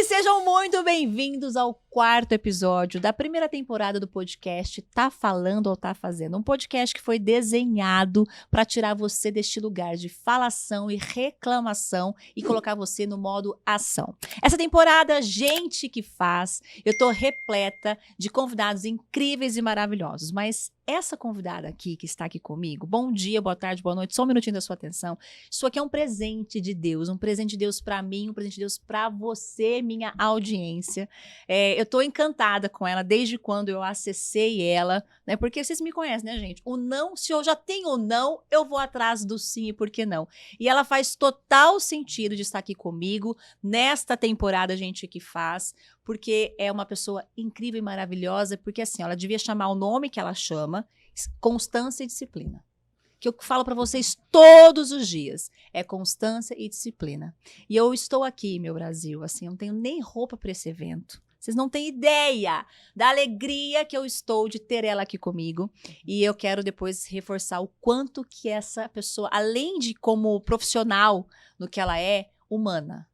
E sejam muito bem-vindos ao 4º episódio da primeira temporada do podcast Tá Falando ou Tá Fazendo? Um podcast que foi desenhado para tirar você deste lugar de falação e reclamação e colocar você no modo ação. Essa temporada, gente que faz, eu tô repleta de convidados incríveis e maravilhosos, mas essa convidada aqui, que está aqui comigo, bom dia, boa tarde, boa noite, só um minutinho da sua atenção. Isso aqui é um presente de Deus, um presente de Deus para mim, um presente de Deus para você, minha audiência. Eu tô encantada com ela desde quando eu acessei ela, né? Porque vocês me conhecem, né, gente? O não, se eu já tenho o não, eu vou atrás do sim e por que não. E ela faz total sentido de estar aqui comigo nesta temporada, gente que faz, porque é uma pessoa incrível e maravilhosa, porque assim, ela devia chamar o nome que ela chama, constância e disciplina. Que eu falo para vocês todos os dias, é constância e disciplina. E eu estou aqui, meu Brasil, assim, eu não tenho nem roupa para esse evento. Vocês não têm ideia da alegria que eu estou de ter ela aqui comigo. E eu quero depois reforçar o quanto que essa pessoa, além de como profissional no que ela é, humana,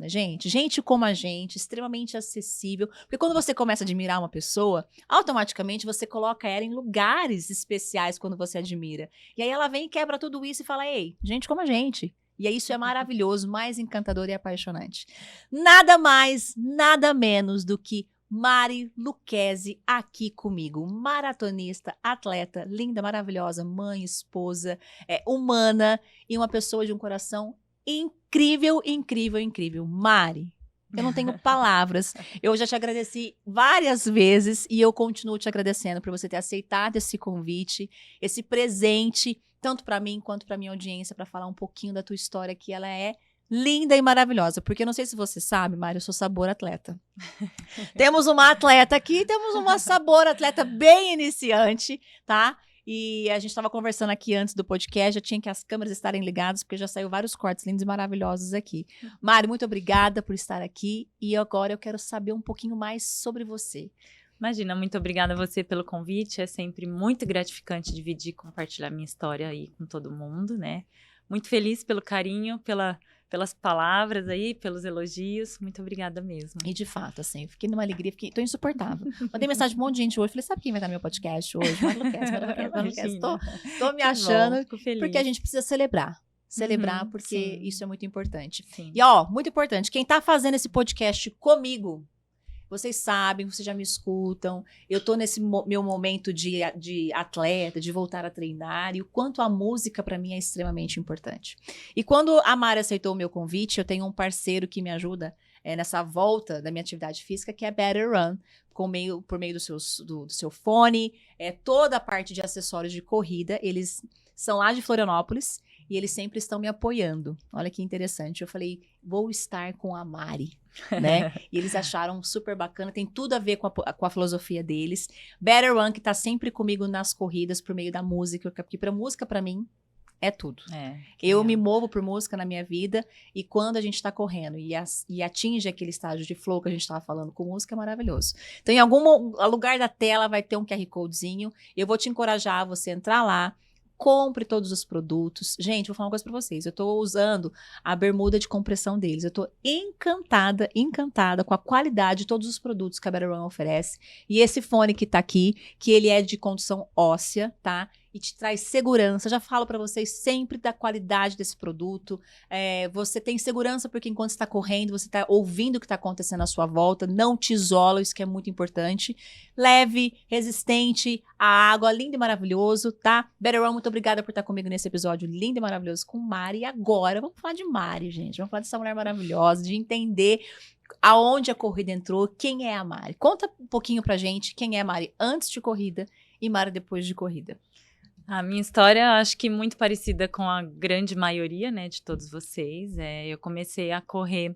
gente como a gente, extremamente acessível, porque quando você começa a admirar uma pessoa, automaticamente você coloca ela em lugares especiais quando você admira, e aí ela vem e quebra tudo isso e fala, ei, gente como a gente, e aí isso é maravilhoso, mais encantador e apaixonante. Nada mais, nada menos do que Mari Lucchesi aqui comigo, maratonista, atleta, linda, maravilhosa, mãe, esposa, humana e uma pessoa de um coração incrível, incrível, incrível. Mari, eu não tenho palavras. Eu já te agradeci várias vezes e eu continuo te agradecendo por você ter aceitado esse convite, esse presente, tanto para mim quanto para minha audiência, para falar um pouquinho da tua história, que ela é linda e maravilhosa. Porque eu não sei se você sabe, Mari, eu sou sabor atleta. Temos uma atleta aqui, temos uma sabor atleta bem iniciante, tá? E a gente estava conversando aqui antes do podcast, já tinha que as câmeras estarem ligadas, porque já saiu vários cortes lindos e maravilhosos aqui. Mari, muito obrigada por estar aqui. E agora eu quero saber um pouquinho mais sobre você. Imagina, muito obrigada a você pelo convite. É sempre muito gratificante dividir e compartilhar minha história aí com todo mundo, né? Muito feliz pelo carinho, pelas palavras aí, pelos elogios. Muito obrigada mesmo. E de fato, assim, fiquei numa alegria, tô insuportável. Mandei mensagem pra um monte de gente hoje, falei, sabe quem vai dar meu podcast hoje? Mari Lucchesi. Tô me achando, fico feliz. porque a gente precisa celebrar. Porque sim. isso é muito importante. Sim. E ó, muito importante, quem tá fazendo esse podcast comigo, vocês sabem, vocês já me escutam, eu tô nesse meu momento de atleta, de voltar a treinar, e o quanto a música para mim é extremamente importante. E quando a Mari aceitou o meu convite, eu tenho um parceiro que me ajuda nessa volta da minha atividade física, que é Better Run, por meio do seu fone, toda a parte de acessórios de corrida, eles são lá de Florianópolis, e eles sempre estão me apoiando. Olha que interessante. Eu falei, vou estar com a Mari, né? E eles acharam super bacana, tem tudo a ver com a filosofia deles. Better One, que tá sempre comigo nas corridas, por meio da música, porque a música, pra mim, é tudo. Eu me movo por música na minha vida, e quando a gente tá correndo e atinge aquele estágio de flow que a gente tava falando com música, é maravilhoso. Então, em algum lugar da tela vai ter um QR Codezinho, eu vou te encorajar a você entrar lá, compre todos os produtos. Gente, vou falar uma coisa pra vocês. Eu tô usando a bermuda de compressão deles. Eu tô encantada com a qualidade de todos os produtos que a Better Run oferece. E esse fone que tá aqui, que ele é de condução óssea, tá? E te traz segurança. Já falo pra vocês sempre da qualidade desse produto. Você tem segurança porque enquanto você tá correndo, você tá ouvindo o que tá acontecendo à sua volta. Não te isola, isso que é muito importante. Leve, resistente, a água, lindo e maravilhoso, tá? Better Run, muito obrigada por estar comigo nesse episódio lindo e maravilhoso com Mari. E agora, vamos falar de Mari, gente. Vamos falar dessa mulher maravilhosa, de entender aonde a corrida entrou, quem é a Mari. Conta um pouquinho pra gente quem é a Mari antes de corrida e Mari depois de corrida. A minha história, acho que muito parecida com a grande maioria, né, de todos vocês. Eu comecei a correr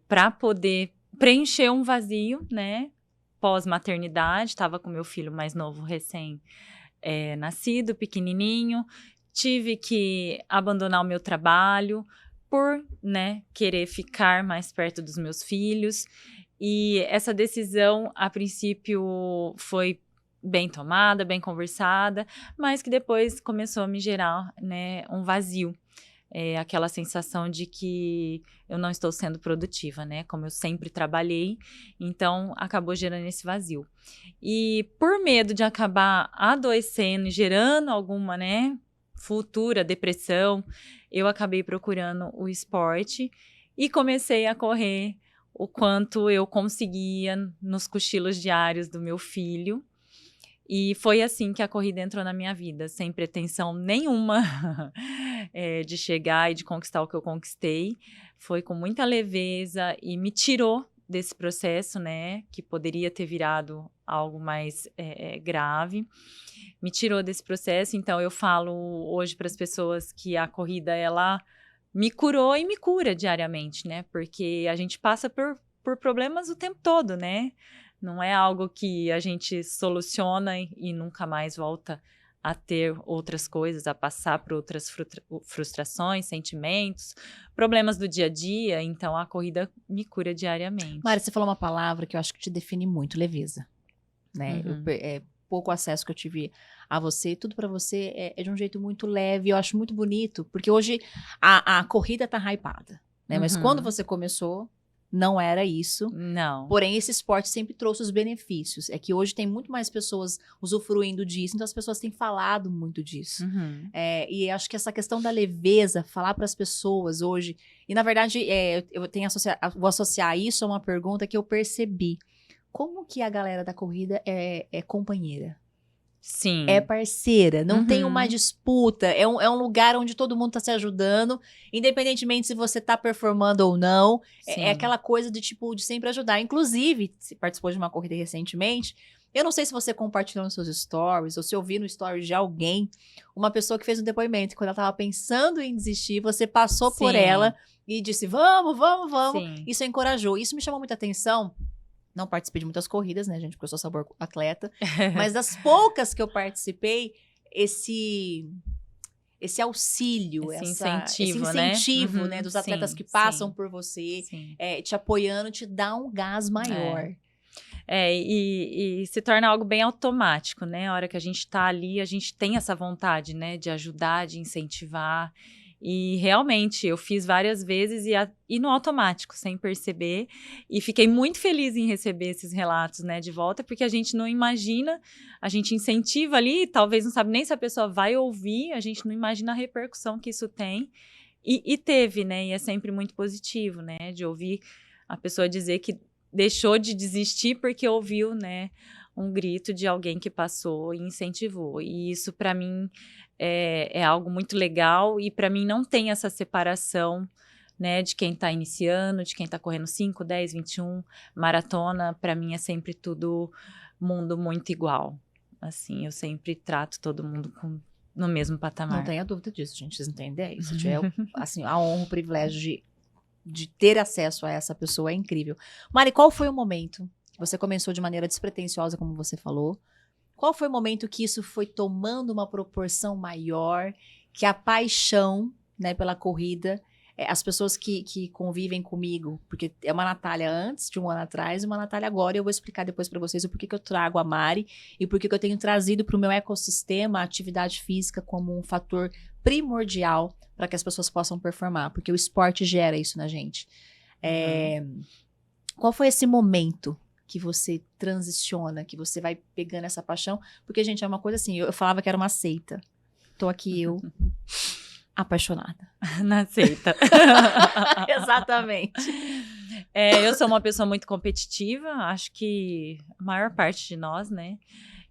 para poder preencher um vazio, né, pós-maternidade. Estava com meu filho mais novo, recém-nascido, pequenininho. Tive que abandonar o meu trabalho por, né, querer ficar mais perto dos meus filhos. E essa decisão, a princípio, foi bem tomada, bem conversada, mas que depois começou a me gerar, né, um vazio. aquela sensação de que eu não estou sendo produtiva, né? Como eu sempre trabalhei, então acabou gerando esse vazio. E por medo de acabar adoecendo e gerando alguma, né, futura depressão, eu acabei procurando o esporte e comecei a correr o quanto eu conseguia nos cochilos diários do meu filho. E foi assim que a corrida entrou na minha vida, sem pretensão nenhuma de chegar e de conquistar o que eu conquistei. Foi com muita leveza e me tirou desse processo, né, que poderia ter virado algo mais grave. Me tirou desse processo, então eu falo hoje para as pessoas que a corrida, ela me curou e me cura diariamente, né, porque a gente passa por problemas o tempo todo, né. Não é algo que a gente soluciona e nunca mais volta a ter outras coisas, a passar por outras frustrações, sentimentos, problemas do dia a dia. Então, a corrida me cura diariamente. Mari, você falou uma palavra que eu acho que te define muito, leveza. Né? Uhum. Pouco acesso que eu tive a você, tudo pra você é de um jeito muito leve. Eu acho muito bonito, porque hoje a corrida tá hypada. Né? Mas quando você começou, não era isso. Não. Porém, esse esporte sempre trouxe os benefícios. É que hoje tem muito mais pessoas usufruindo disso, então as pessoas têm falado muito disso. Uhum. E acho que essa questão da leveza, falar para as pessoas hoje... E, na verdade, eu vou associar isso a uma pergunta que eu percebi. Como que a galera da corrida é companheira? Sim. É parceira, não tem uma disputa, é um lugar onde todo mundo tá se ajudando, independentemente se você tá performando ou não, é aquela coisa de tipo, de sempre ajudar. Inclusive, se participou de uma corrida recentemente, eu não sei se você compartilhou nos seus stories, ou se eu vi no stories de alguém, uma pessoa que fez um depoimento, quando ela tava pensando em desistir, você passou por ela e disse, vamos, vamos, vamos, isso encorajou, isso me chamou muita atenção. Não participei de muitas corridas, né, gente? Porque eu sou sabor atleta. Mas das poucas que eu participei, esse auxílio, esse incentivo, né? Dos atletas que passam por você, te apoiando, te dá um gás maior. E se torna algo bem automático, né? A hora que a gente tá ali, a gente tem essa vontade, né? De ajudar, de incentivar. E realmente, eu fiz várias vezes e no automático, sem perceber. E fiquei muito feliz em receber esses relatos, né, de volta, porque a gente não imagina, a gente incentiva ali, talvez não sabe nem se a pessoa vai ouvir, a gente não imagina a repercussão que isso tem. E teve, né, e é sempre muito positivo, né, de ouvir a pessoa dizer que deixou de desistir porque ouviu, né, um grito de alguém que passou e incentivou. E isso, para mim, é algo muito legal. E, para mim, não tem essa separação, né, de quem está iniciando, de quem está correndo 5, 10, 21, maratona. Para mim, é sempre tudo mundo muito igual. Assim, eu sempre trato todo mundo no mesmo patamar. Não tenha dúvida disso, gente. Vocês não têm ideia. Se tiver, assim, a honra, o privilégio de ter acesso a essa pessoa é incrível. Mari, qual foi o momento? Você começou de maneira despretensiosa, como você falou. Qual foi o momento que isso foi tomando uma proporção maior, que a paixão, né, pela corrida, as pessoas que convivem comigo, porque é uma Natália antes, de um ano atrás, e uma Natália agora, e eu vou explicar depois para vocês o porquê que eu trago a Mari e porquê que eu tenho trazido para o meu ecossistema a atividade física como um fator primordial para que as pessoas possam performar, porque o esporte gera isso na gente. Qual foi esse momento que você transiciona, que você vai pegando essa paixão? Porque, gente, é uma coisa assim, eu falava que era uma seita. Tô aqui eu, apaixonada. Na seita. Exatamente. Eu sou uma pessoa muito competitiva, acho que a maior parte de nós, né?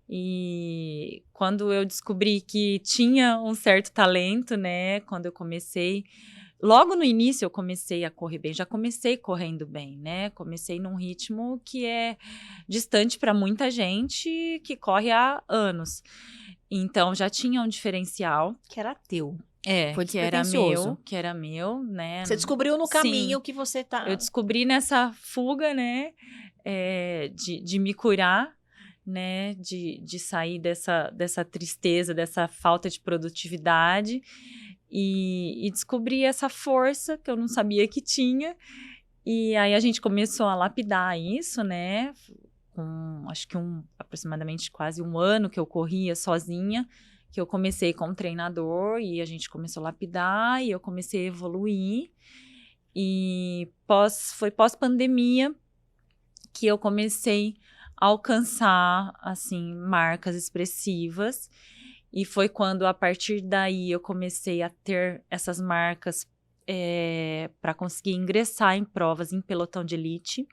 E quando eu descobri que tinha um certo talento, né? Quando eu comecei... Logo no início eu comecei a correr bem, já comecei correndo bem, né? Comecei num ritmo que é distante para muita gente que corre há anos. Então já tinha um diferencial. Que era teu. Foi que era meu, né? Você descobriu no caminho que você tá... Eu descobri nessa fuga, né? De me curar, né? De sair dessa tristeza, dessa falta de produtividade. E descobri essa força que eu não sabia que tinha. E aí a gente começou a lapidar isso, né? Com, acho que aproximadamente quase um ano que eu corria sozinha, que eu comecei como treinador e a gente começou a lapidar e eu comecei a evoluir. E foi pós-pandemia que eu comecei a alcançar, assim, marcas expressivas. E foi quando, a partir daí, eu comecei a ter essas marcas para conseguir ingressar em provas em pelotão de elite,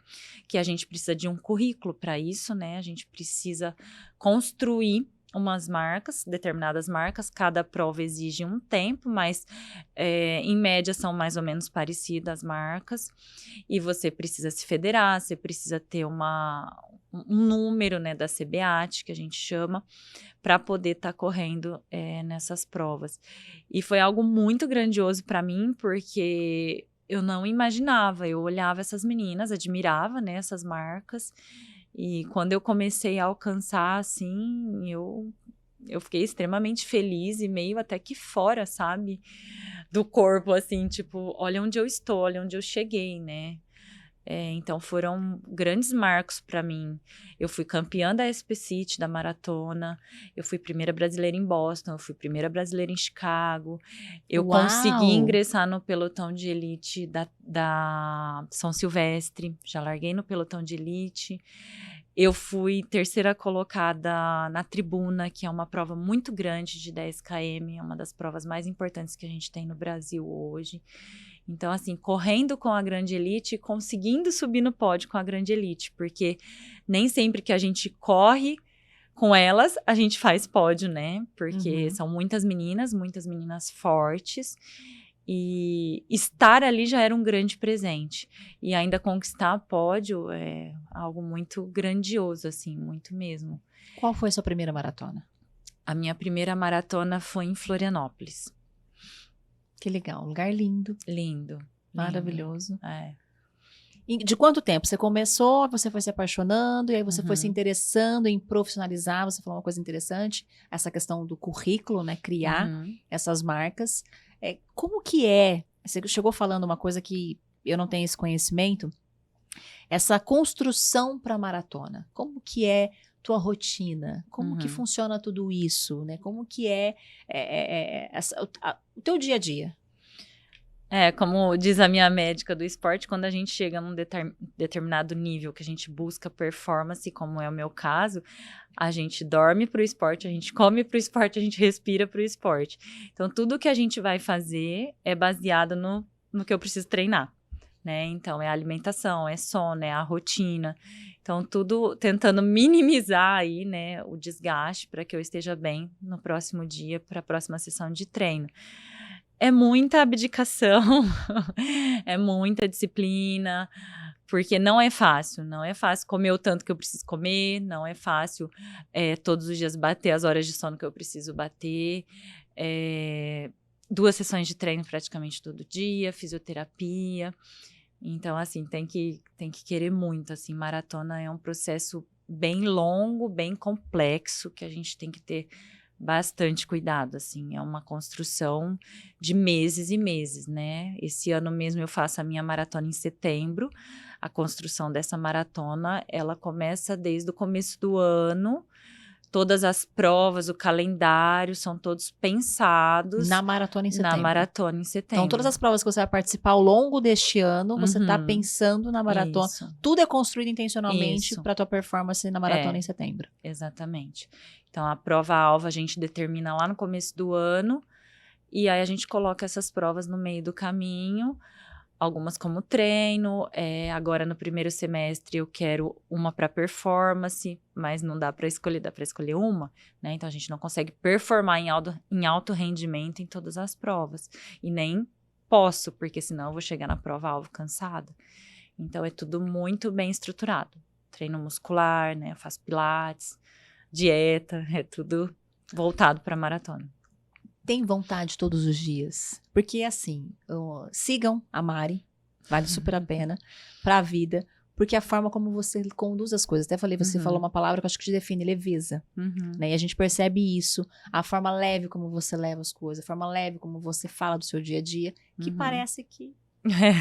que a gente precisa de um currículo para isso, né? A gente precisa construir umas marcas, determinadas marcas, cada prova exige um tempo, mas em média são mais ou menos parecidas as marcas, e você precisa se federar, você precisa ter um número, né, da CBAT, que a gente chama, para poder estar correndo nessas provas. E foi algo muito grandioso para mim, porque eu não imaginava, eu olhava essas meninas, admirava, né, essas marcas, e quando eu comecei a alcançar, assim, eu fiquei extremamente feliz e meio até que fora, sabe, do corpo, assim, tipo, olha onde eu estou, olha onde eu cheguei, né. Então foram grandes marcos para mim. Eu fui campeã da SP City, da maratona, eu fui primeira brasileira em Boston, eu fui primeira brasileira em Chicago, eu consegui ingressar no pelotão de elite da São Silvestre, já larguei no pelotão de elite. Eu fui terceira colocada na Tribuna, que é uma prova muito grande de 10 km, é uma das provas mais importantes que a gente tem no Brasil hoje. Então, assim, correndo com a grande elite, conseguindo subir no pódio com a grande elite, porque nem sempre que a gente corre com elas, a gente faz pódio, né? Porque são muitas meninas fortes, e estar ali já era um grande presente. E ainda conquistar pódio é algo muito grandioso, assim, muito mesmo. Qual foi a sua primeira maratona? A minha primeira maratona foi em Florianópolis. Que legal, um lugar lindo. Lindo. Maravilhoso. É. E de quanto tempo você começou, você foi se apaixonando, e aí você foi se interessando em profissionalizar, você falou uma coisa interessante, essa questão do currículo, né, criar essas marcas. Como que você chegou falando uma coisa que eu não tenho esse conhecimento, essa construção para a maratona, como que é tua rotina, como que funciona tudo isso, né? Como que o teu dia a dia? Como diz a minha médica do esporte, quando a gente chega num determinado nível que a gente busca performance, como é o meu caso, a gente dorme para o esporte, a gente come para o esporte, a gente respira para o esporte. Então, tudo que a gente vai fazer é baseado no que eu preciso treinar, né? Então, é a alimentação, é sono, é a rotina. Então, tudo tentando minimizar aí, né, o desgaste para que eu esteja bem no próximo dia, para a próxima sessão de treino. É muita abdicação, é muita disciplina, porque não é fácil comer o tanto que eu preciso comer, não é fácil todos os dias bater as horas de sono que eu preciso bater, 2 sessões de treino praticamente todo dia, fisioterapia. Então, assim, tem que querer muito, assim, maratona é um processo bem longo, bem complexo, que a gente tem que ter bastante cuidado, assim, é uma construção de meses e meses, né? Esse ano mesmo eu faço a minha maratona em setembro, a construção dessa maratona, ela começa desde o começo do ano, todas as provas, o calendário, são todos pensados. Na maratona em setembro. Na maratona em setembro. Então, todas as provas que você vai participar ao longo deste ano, você está pensando na maratona. Isso. Tudo é construído intencionalmente para a tua performance na maratona em setembro. Exatamente. Então, a prova-alvo a gente determina lá no começo do ano, e aí a gente coloca essas provas no meio do caminho, algumas como treino, agora no primeiro semestre eu quero uma para performance, mas não dá para escolher, dá para escolher uma, né? Então a gente não consegue performar em alto rendimento em todas as provas, e nem posso, porque senão eu vou chegar na prova-alvo cansada. Então é tudo muito bem estruturado, treino muscular, né? Eu faço pilates, dieta, é tudo voltado para maratona. Tem vontade todos os dias? Porque, assim, sigam a Mari, vale super a pena, para a vida, porque a forma como você conduz as coisas, até falei, você falou uma palavra que eu acho que te define, leveza, né? E a gente percebe isso, a forma leve como você leva as coisas, a forma leve como você fala do seu dia a dia, que parece que é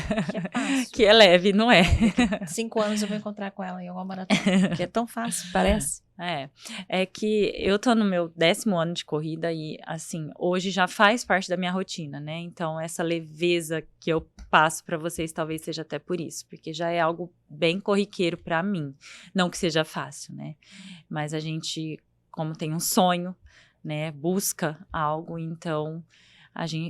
fácil. Que é leve, não é? Daqui 5 anos eu vou encontrar com ela em alguma maratona, que é tão fácil, parece. É que eu tô no meu 10º ano de corrida e, assim, hoje já faz parte da minha rotina, né? Então, essa leveza que eu passo pra vocês talvez seja até por isso, porque já é algo bem corriqueiro pra mim. Não que seja fácil, né? Mas a gente, como tem um sonho, né, busca algo, então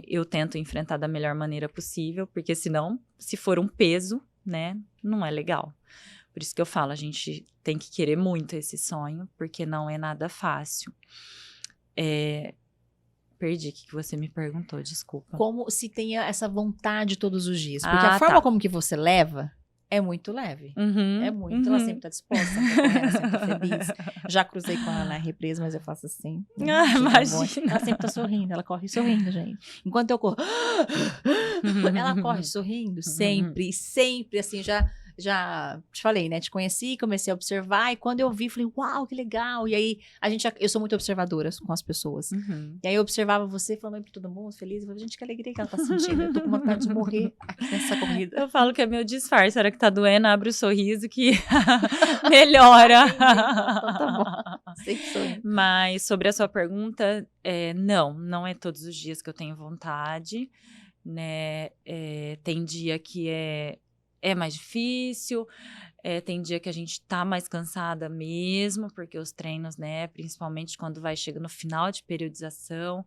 eu tento enfrentar da melhor maneira possível, porque senão, se for um peso, né, não é legal. Por isso que eu falo, a gente tem que querer muito esse sonho, porque não é nada fácil. Perdi o que você me perguntou, desculpa. Como se tenha essa vontade todos os dias. Porque a forma como que você leva é muito leve. É muito. Ela sempre tá disposta, sempre tá correndo, sempre tá feliz. Já cruzei com ela na represa, mas eu faço assim. Imagina. Ela sempre tá sorrindo, ela corre sorrindo, gente. Enquanto eu corro, ela corre sorrindo, sempre. E sempre, assim, já te falei, né? Te conheci, comecei a observar, e quando eu vi, falei, uau, que legal. E aí, eu sou muito observadora com as pessoas. E aí eu observava você, falando pra todo mundo, feliz. Eu falei, gente, que alegria que ela tá sentindo. Eu tô com vontade de morrer aqui nessa corrida. Eu falo que é meu disfarce, a hora que tá doendo, abre o sorriso que melhora. Então tá bom. Sempre sorrindo. Mas sobre a sua pergunta, não é todos os dias que eu tenho vontade, né? Tem dia que é mais difícil, tem dia que a gente tá mais cansada mesmo, porque os treinos, né, principalmente quando vai chegando no final de periodização,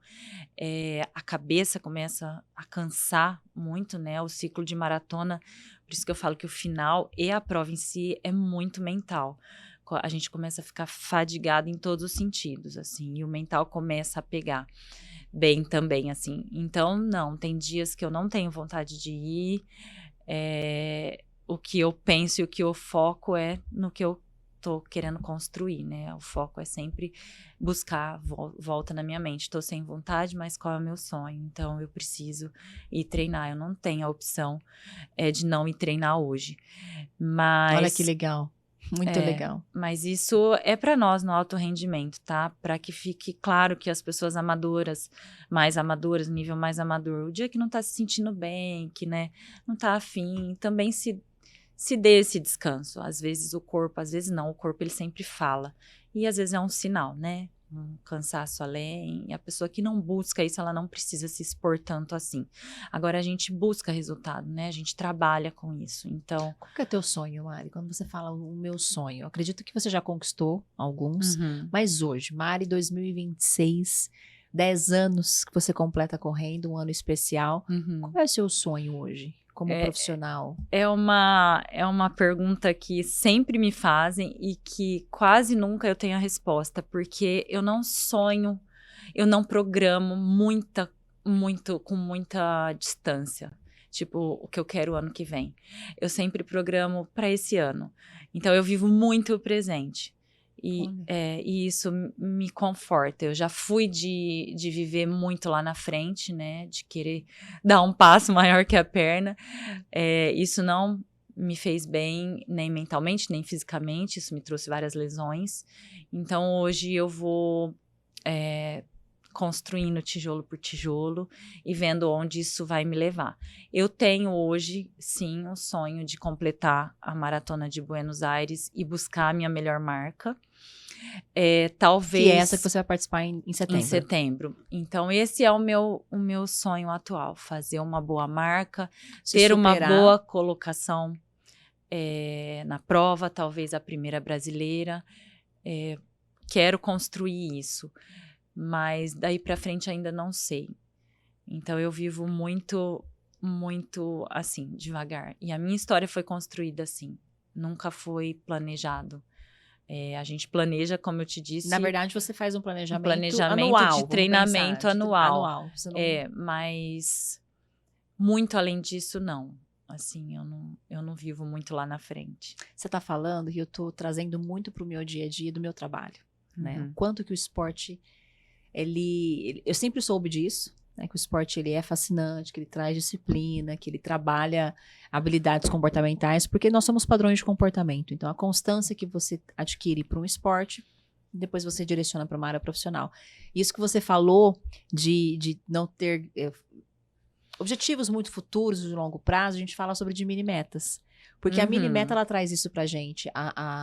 a cabeça começa a cansar muito, né, o ciclo de maratona, por isso que eu falo que o final e a prova em si é muito mental. A gente começa a ficar fadigado em todos os sentidos, assim, e o mental começa a pegar bem também, assim. Então, não, tem dias que eu não tenho vontade de ir, o que eu penso e o que eu foco é no que eu tô querendo construir, né? O foco é sempre buscar volta na minha mente. Tô sem vontade, mas qual é o meu sonho? Então, eu preciso ir treinar. Eu não tenho a opção de não ir treinar hoje. Mas... Olha que legal. Muito legal. Mas isso é para nós no alto rendimento, tá? Para que fique claro que as pessoas amadoras, mais amadoras, nível mais amador, o dia que não tá se sentindo bem, que, né, não tá afim, também se dê esse descanso. Às vezes o corpo, às vezes não, o corpo ele sempre fala. E às vezes é um sinal, né? Um cansaço além, e a pessoa que não busca isso, ela não precisa se expor tanto assim. Agora a gente busca resultado, né? A gente trabalha com isso, então... Qual que é teu sonho, Mari? Quando você fala o meu sonho, eu acredito que você já conquistou alguns, mas hoje, Mari 2026, 10 anos que você completa correndo, um ano especial, qual é o seu sonho hoje? Como profissional? É uma pergunta que sempre me fazem e que quase nunca eu tenho a resposta, porque eu não sonho, eu não programo com muita distância. Tipo, o que eu quero o ano que vem. Eu sempre programo para esse ano. Então, eu vivo muito o presente. E isso me conforta. Eu já fui de viver muito lá na frente, né? De querer dar um passo maior que a perna. Isso não me fez bem, nem mentalmente, nem fisicamente. Isso me trouxe várias lesões. Então, hoje eu vou construindo tijolo por tijolo e vendo onde isso vai me levar. Eu tenho hoje, sim, o sonho de completar a Maratona de Buenos Aires e buscar a minha melhor marca. Talvez... Que é essa que você vai participar em setembro. Em setembro. Então, esse é o meu sonho atual. Fazer uma boa marca, ter uma boa colocação na prova, talvez a primeira brasileira. Quero construir isso. Mas daí pra frente ainda não sei. Então eu vivo muito, muito assim, devagar. E a minha história foi construída assim. Nunca foi planejado. A gente planeja, como eu te disse... Na verdade, você faz um planejamento anual, de treinamento anual. Não... Mas muito além disso, não. Assim, eu não vivo muito lá na frente. Você tá falando e eu tô trazendo muito pro meu dia a dia do meu trabalho. Né? O quanto que o esporte... eu sempre soube disso, né, que o esporte ele é fascinante, que ele traz disciplina, que ele trabalha habilidades comportamentais, porque nós somos padrões de comportamento. Então, a constância que você adquire para um esporte, depois você direciona para uma área profissional. Isso que você falou de não ter objetivos muito futuros de longo prazo, a gente fala sobre de mini metas. Porque a mini meta, ela traz isso pra gente,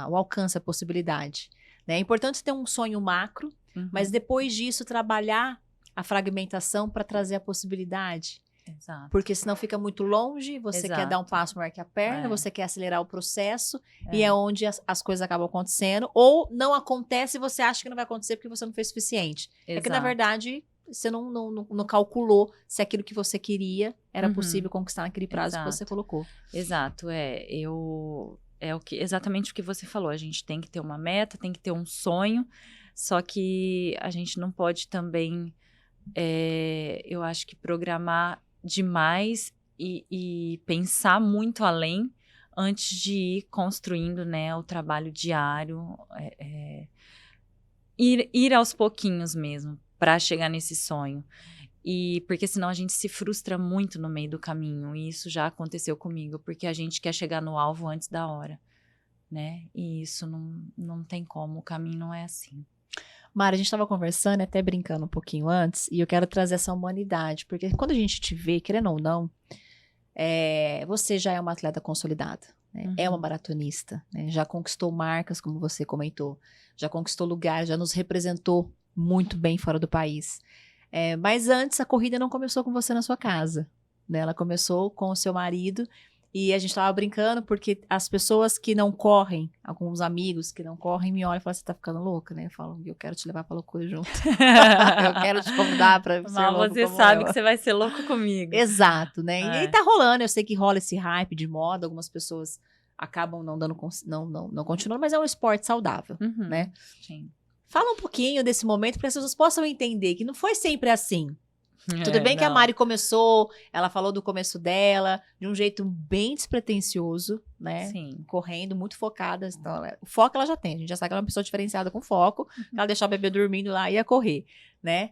o alcance, a possibilidade. né? É importante ter um sonho macro, mas depois disso trabalhar a fragmentação para trazer a possibilidade. Exato. Porque senão fica muito longe, você quer dar um passo maior que a perna, você quer acelerar o processo, e é onde as coisas acabam acontecendo, ou não acontece e você acha que não vai acontecer porque você não fez o suficiente. Exato. É que, na verdade, você não calculou se aquilo que você queria era possível conquistar naquele prazo que você colocou. Exato, exatamente o que você falou, a gente tem que ter uma meta, tem que ter um sonho, só que a gente não pode também, eu acho que programar demais e pensar muito além antes de ir construindo, né, o trabalho diário, ir aos pouquinhos mesmo para chegar nesse sonho. E porque senão a gente se frustra muito no meio do caminho, e isso já aconteceu comigo, porque a gente quer chegar no alvo antes da hora, né? E isso não tem como, o caminho não é assim. Mara, a gente estava conversando, até brincando um pouquinho antes, e eu quero trazer essa humanidade, porque quando a gente te vê, querendo ou não, você já é uma atleta consolidada, né? É uma maratonista, né? Já conquistou marcas, como você comentou, já conquistou lugares, já nos representou muito bem fora do país. Mas antes, a corrida não começou com você na sua casa, né? Ela começou com o seu marido, e a gente tava brincando porque as pessoas que não correm, alguns amigos que não correm, me olham e falam, você tá ficando louca, né? Eu falo, eu quero te levar pra loucura junto. Eu quero te convidar pra ser louco Mas você como sabe eu. que você vai ser louco comigo. Exato, né? E aí tá rolando, eu sei que rola esse hype de moda, algumas pessoas acabam não continuando, mas é um esporte saudável, né? Sim. Fala um pouquinho desse momento para que as pessoas possam entender que não foi sempre assim. Tudo bem que a Mari começou, ela falou do começo dela, de um jeito bem despretensioso, né? Sim. Correndo, muito focada. Então, o foco ela já tem, a gente já sabe que ela é uma pessoa diferenciada com foco, ela deixar o bebê dormindo lá e ia correr, né?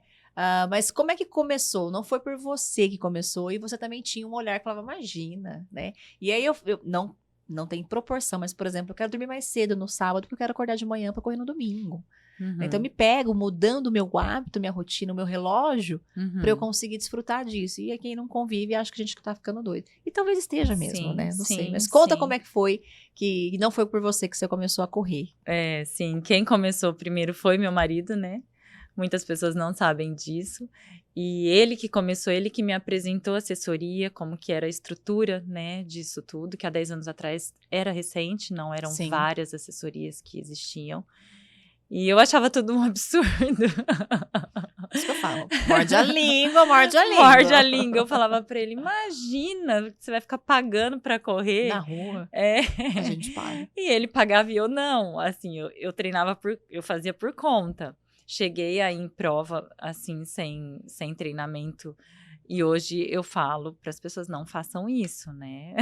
Mas como é que começou? Não foi por você que começou, e você também tinha um olhar que falava, imagina, né? E aí eu não tem proporção, mas, por exemplo, eu quero dormir mais cedo no sábado porque eu quero acordar de manhã para correr no domingo. Então, eu me pego mudando o meu hábito, minha rotina, o meu relógio, para eu conseguir desfrutar disso. E quem não convive, acha que a gente tá ficando doido. E talvez esteja mesmo, né? Não sei. Mas conta como é que foi, que não foi por você que você começou a correr. Sim. Quem começou primeiro foi meu marido, né? Muitas pessoas não sabem disso. E ele que começou, ele que me apresentou a assessoria, como que era a estrutura, né, disso tudo, que há 10 anos atrás era recente, não eram várias assessorias que existiam. E eu achava tudo um absurdo. Isso que eu falo. Morde a língua, morde a língua. Morde a língua. Eu falava pra ele, imagina, você vai ficar pagando pra correr. Na rua. A gente paga. E ele pagava e eu não. Assim, eu treinava eu fazia por conta. Cheguei aí em prova, assim, sem treinamento. E hoje eu falo para as pessoas, não façam isso, né?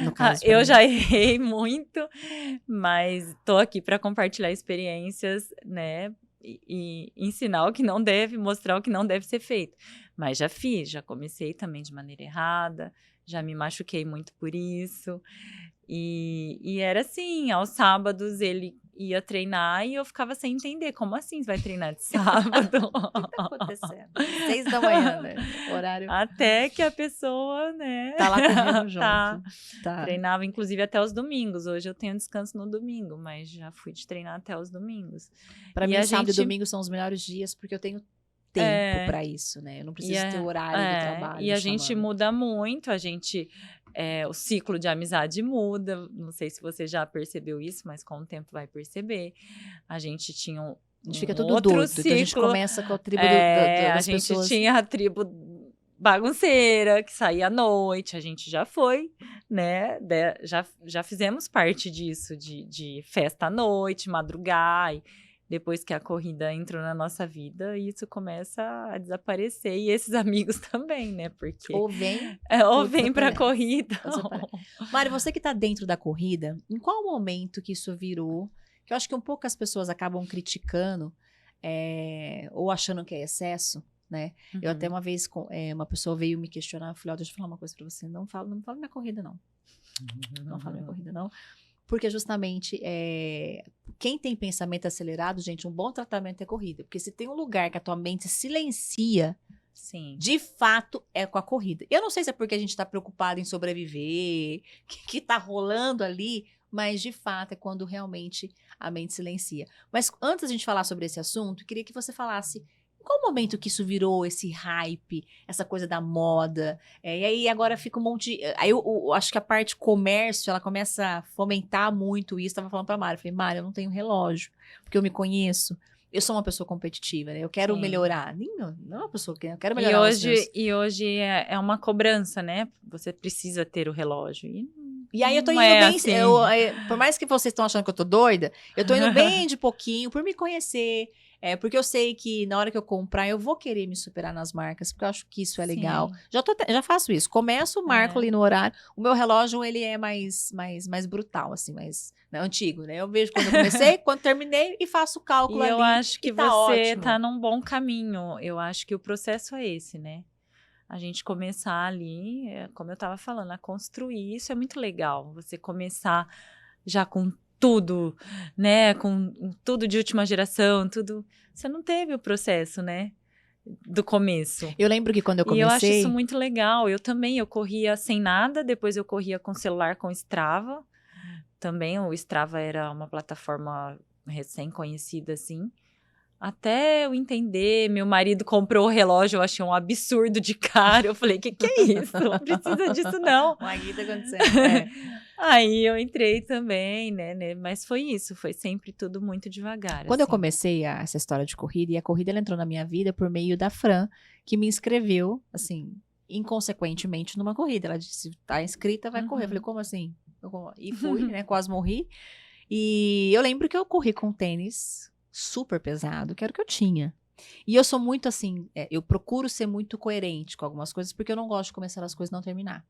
No caso, eu já errei muito, mas tô aqui para compartilhar experiências, né? E ensinar o que não deve, mostrar o que não deve ser feito. Mas já fiz, já comecei também de maneira errada, já me machuquei muito por isso. E era assim, aos sábados ele ia treinar e eu ficava sem entender. Como assim você vai treinar de sábado? O que tá acontecendo? 6 da manhã, né? Horário. Até que a pessoa, né? Tá lá correndo junto. Tá. Treinava, inclusive, até os domingos. Hoje eu tenho descanso no domingo, mas já fui de treinar até os domingos. Pra mim, sábado e domingo são os melhores dias, porque eu tenho tempo pra isso, né? Eu não preciso ter o horário do trabalho. E a gente muda muito, o ciclo de amizade muda. Não sei se você já percebeu isso, mas com o tempo vai perceber. A gente tinha a gente fica tudo outro doido. ciclo. Então a gente começa com a tribo das pessoas. A gente tinha a tribo bagunceira, que saía à noite. A gente já foi, né? Já fizemos parte disso, de festa à noite, madrugar. E depois que a corrida entrou na nossa vida, isso começa a desaparecer. E esses amigos também, né? Porque ou vem pra corrida. Mari, você que tá dentro da corrida, em qual momento que isso virou? Que eu acho que um pouco as pessoas acabam criticando ou achando que é excesso, né? Eu até uma vez, uma pessoa veio me questionar, eu falei, deixa eu falar uma coisa pra você, não fala minha corrida, não. Não fala minha corrida, não. Porque justamente, quem tem pensamento acelerado, gente, um bom tratamento é corrida. Porque se tem um lugar que a tua mente silencia, sim, de fato é com a corrida. Eu não sei se é porque a gente tá preocupado em sobreviver, que tá rolando ali mas de fato é quando realmente a mente silencia. Mas antes da gente falar sobre esse assunto, eu queria que você falasse em qual momento que isso virou esse hype, essa coisa da moda, e aí agora fica um monte. Aí eu acho que a parte comércio, ela começa a fomentar muito isso. Tava falando pra Mari, eu falei, Mari, eu não tenho relógio, porque eu me conheço. Eu sou uma pessoa competitiva, né? Eu quero Sim. melhorar. Não é uma pessoa que eu quero melhorar os meus. E hoje é uma cobrança, né? Você precisa ter o relógio. E aí eu tô não indo é bem, assim. por mais que vocês estão achando que eu tô doida, eu tô indo bem de pouquinho por me conhecer, porque eu sei que na hora que eu comprar eu vou querer me superar nas marcas, porque eu acho que isso é legal. Sim. Já faço isso, começo, marco É. ali no horário. O meu relógio ele é mais brutal, assim, mais antigo, né? Eu vejo quando eu comecei, quando terminei e faço o cálculo E eu ali acho que e tá você ótimo. tá num bom caminho. Eu acho que o processo é esse, né? A gente começar ali, como eu estava falando, a construir, isso é muito legal. Você começar já com tudo, né? Com tudo de última geração, tudo. Você não teve o processo, né? Do começo. Eu lembro que quando eu E eu acho isso comecei, muito legal. Eu também, eu corria sem nada, depois eu corria com celular com Strava. Também o Strava era uma plataforma recém-conhecida, assim. Até eu entender, meu marido comprou o relógio, eu achei um absurdo de caro. Eu falei, que é isso? Não precisa disso, não. uma guita acontecendo. Aí eu entrei também, né? Mas foi isso, foi sempre tudo muito devagar, Quando eu assim. comecei essa história de corrida, e a corrida ela entrou na minha vida por meio da Fran, que me inscreveu, assim, inconsequentemente numa corrida. Ela disse, tá inscrita, vai correr. Eu falei, como assim? E fui, né? Quase morri. E eu lembro que eu corri com um tênis super pesado, que era o que eu tinha. E eu sou muito assim, eu procuro ser muito coerente com algumas coisas, porque eu não gosto de começar as coisas e não terminar.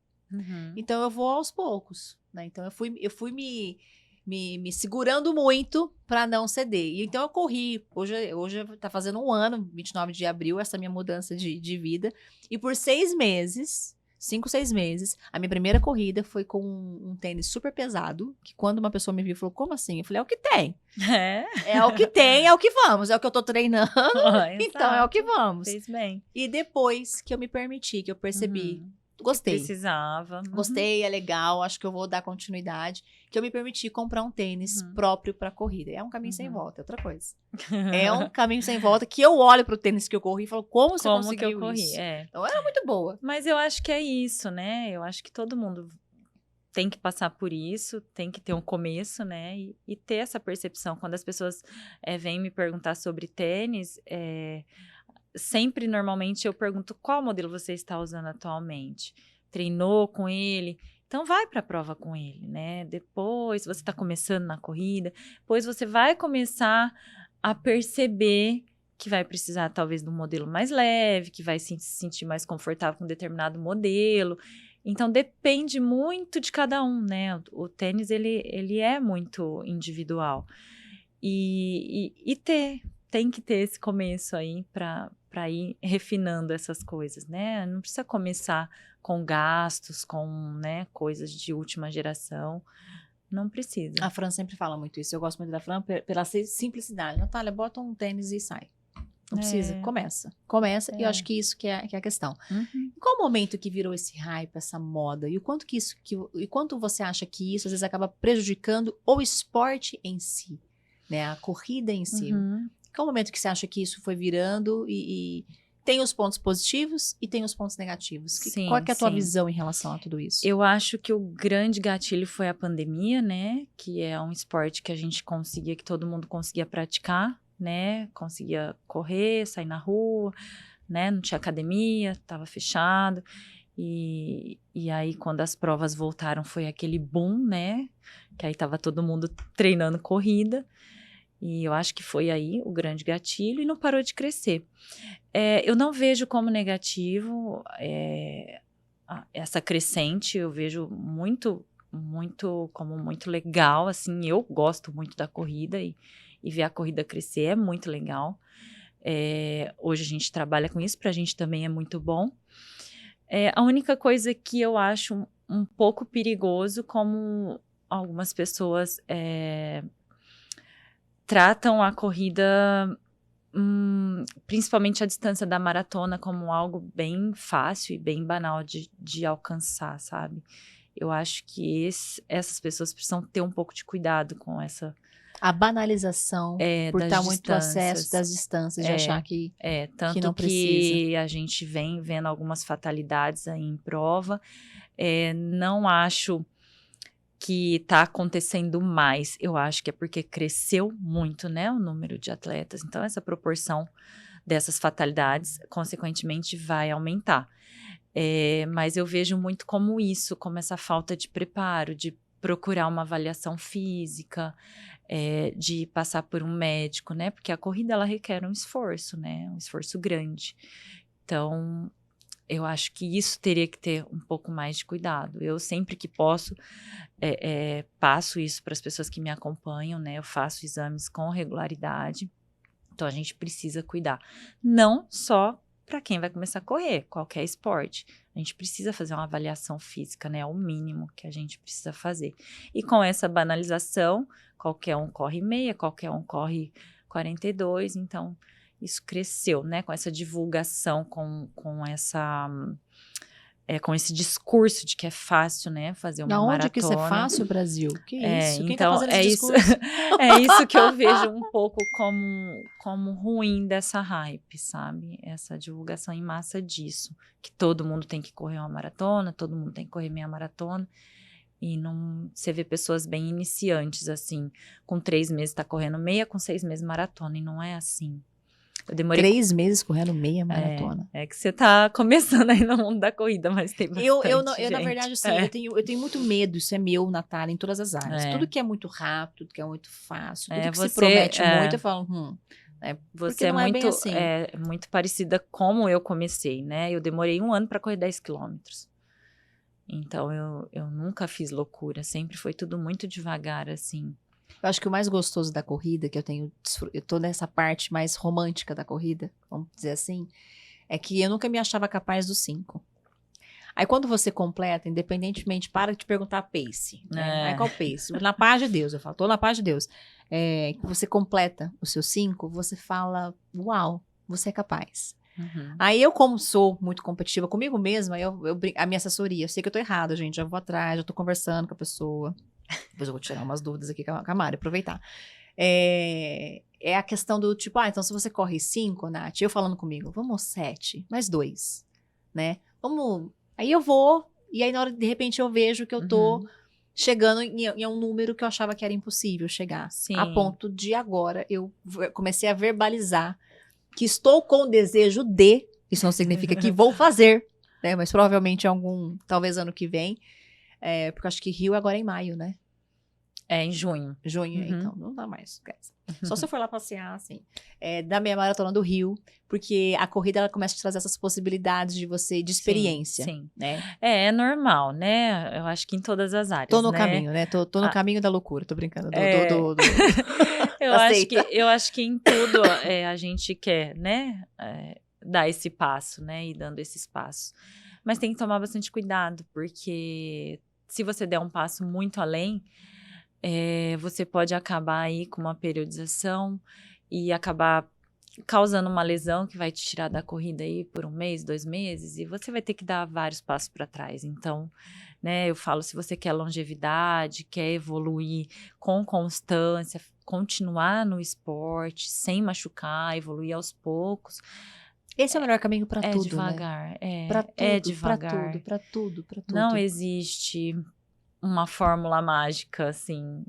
Então eu vou aos poucos, né? Então eu fui me segurando muito para não ceder. E então eu corri. Hoje tá fazendo 1 ano, 29 de abril, essa minha mudança de vida. E por 6 meses, 5, 6 meses, a minha primeira corrida foi com um tênis super pesado, que quando uma pessoa me viu, falou, como assim? Eu falei, é o que tem. É? É o que tem, é o que vamos. É o que eu tô treinando, então é o que Exato. vamos. Fez bem. E depois que eu me permiti, que eu percebi, gostei. Precisava. Gostei, é legal, acho que eu vou dar continuidade. Que eu me permiti comprar um tênis próprio pra corrida. É um caminho sem volta, é outra coisa. É um caminho sem volta que eu olho pro tênis que eu corri e falo, como você Como conseguiu que eu corri? isso? É. Então era muito boa. Mas eu acho que é isso, né? Eu acho que todo mundo tem que passar por isso, tem que ter um começo, né? E ter essa percepção. Quando as pessoas vêm me perguntar sobre tênis, sempre, normalmente, eu pergunto qual modelo você está usando atualmente. Treinou com ele? Então, vai para a prova com ele, né? Depois, você está começando na corrida, depois você vai começar a perceber que vai precisar, talvez, de um modelo mais leve, que vai se sentir mais confortável com determinado modelo. Então, depende muito de cada um, né? O tênis, ele é muito individual. Tem que ter esse começo aí para ir refinando essas coisas, né? Não precisa começar com gastos, com, né, coisas de última geração. Não precisa. A Fran sempre fala muito isso. Eu gosto muito da Fran pela simplicidade. Natália, bota um tênis e sai. Não precisa, começa. E eu acho que isso que é a questão. Em qual momento que virou esse hype, essa moda? E o quanto e quanto você acha que isso às vezes acaba prejudicando o esporte em si, né? A corrida em si. Qual momento que você acha que isso foi virando e tem os pontos positivos e tem os pontos negativos? Qual que é a tua visão em relação a tudo isso? Eu acho que o grande gatilho foi a pandemia, né? Que é um esporte que a gente conseguia, que todo mundo conseguia praticar, né? Conseguia correr, sair na rua, né? Não tinha academia, estava fechado. E aí, quando as provas voltaram, foi aquele boom, né? Que aí estava todo mundo treinando corrida. E eu acho que foi aí o grande gatilho e não parou de crescer. Eu não vejo como negativo essa crescente, eu vejo muito como muito legal, assim, eu gosto muito da corrida e ver a corrida crescer é muito legal. Hoje a gente trabalha com isso, pra gente também é muito bom. A única coisa que eu acho um pouco perigoso, como algumas pessoas tratam a corrida, principalmente a distância da maratona, como algo bem fácil e bem banal de alcançar, sabe? Eu acho que essas pessoas precisam ter um pouco de cuidado com essa... A banalização, por das estar muito acesso distâncias. das distâncias, de achar que Tanto não que a gente vem vendo algumas fatalidades aí em prova. Não acho que está acontecendo mais. Eu acho que é porque cresceu muito, né, o número de atletas. Então, essa proporção dessas fatalidades, consequentemente, vai aumentar. Mas eu vejo muito como isso, como essa falta de preparo, de procurar uma avaliação física, de passar por um médico, né? Porque a corrida, ela requer um esforço, né? Um esforço grande. Então, eu acho que isso teria que ter um pouco mais de cuidado. Eu, sempre que posso, passo isso para as pessoas que me acompanham, né? Eu faço exames com regularidade. Então, a gente precisa cuidar. Não só para quem vai começar a correr, qualquer esporte. A gente precisa fazer uma avaliação física, né? É o mínimo que a gente precisa fazer. E com essa banalização, qualquer um corre meia, qualquer um corre 42, então isso cresceu, né? Com essa divulgação, com esse discurso de que é fácil, né? Fazer uma maratona. Onde que isso é fácil, Brasil? Que isso? Quem tá Então, fazendo esse discurso? É isso que eu vejo um pouco como ruim dessa hype, sabe? Essa divulgação em massa disso. Que todo mundo tem que correr uma maratona, todo mundo tem que correr meia maratona. E não, você vê pessoas bem iniciantes, assim, com 3 meses tá correndo meia, com 6 meses maratona. E não é assim. Eu demorei 3 meses correndo meia maratona. É que você tá começando aí no mundo da corrida, mas tem bastante Eu gente. na verdade, assim, eu tenho muito medo, isso é meu, Natália, em todas as áreas. Tudo que é muito rápido, tudo que é muito fácil, tudo que se promete muito, eu falo, Você não é bem assim. muito parecida como eu comecei, né? Eu demorei 1 ano para correr 10 quilômetros. Então, eu nunca fiz loucura, sempre foi tudo muito devagar, assim. Eu acho que o mais gostoso da corrida, que eu tô nessa parte mais romântica da corrida, vamos dizer assim, é que eu nunca me achava capaz dos 5. Aí quando você completa, independentemente, para de perguntar pace, né? Aí qual pace? Na paz de Deus, eu falo, tô na paz de Deus. Que você completa os seus 5, você fala, uau, você é capaz. Uhum. Aí eu, como sou muito competitiva comigo mesma, a minha assessoria, eu sei que eu tô errada, gente, já vou atrás, já tô conversando com a pessoa. Depois eu vou tirar umas dúvidas aqui com a Mari, aproveitar. É a questão do tipo, então se você corre 5, Nath, eu falando comigo, vamos 7, mais 2, né? Vamos. Aí eu vou, e aí na hora, de repente, eu vejo que eu tô chegando em um número que eu achava que era impossível chegar. Sim. A ponto de agora eu comecei a verbalizar que estou com o desejo de, isso não significa que vou fazer, né? Mas provavelmente talvez ano que vem, porque eu acho que Rio agora é em maio, né? Em junho. Junho, então não dá mais. Só se eu for lá passear, assim. Da meia maratona do Rio, porque a corrida ela começa a trazer essas possibilidades de experiência. Sim. Né? É normal, né? Eu acho que em todas as áreas. Tô no caminho, né? Tô no caminho da loucura, tô brincando. Eu acho que em tudo a gente quer, né? Dar esse passo, né? E dando esse espaço. Mas tem que tomar bastante cuidado, porque se você der um passo muito além, você pode acabar aí com uma periodização e acabar causando uma lesão que vai te tirar da corrida aí por 1 mês, 2 meses, e você vai ter que dar vários passos para trás. Então, né, eu falo, se você quer longevidade, quer evoluir com constância, continuar no esporte, sem machucar, evoluir aos poucos. Esse é o melhor caminho para tudo, devagar, né? Pra tudo, é devagar. Para tudo. Não existe uma fórmula mágica, assim,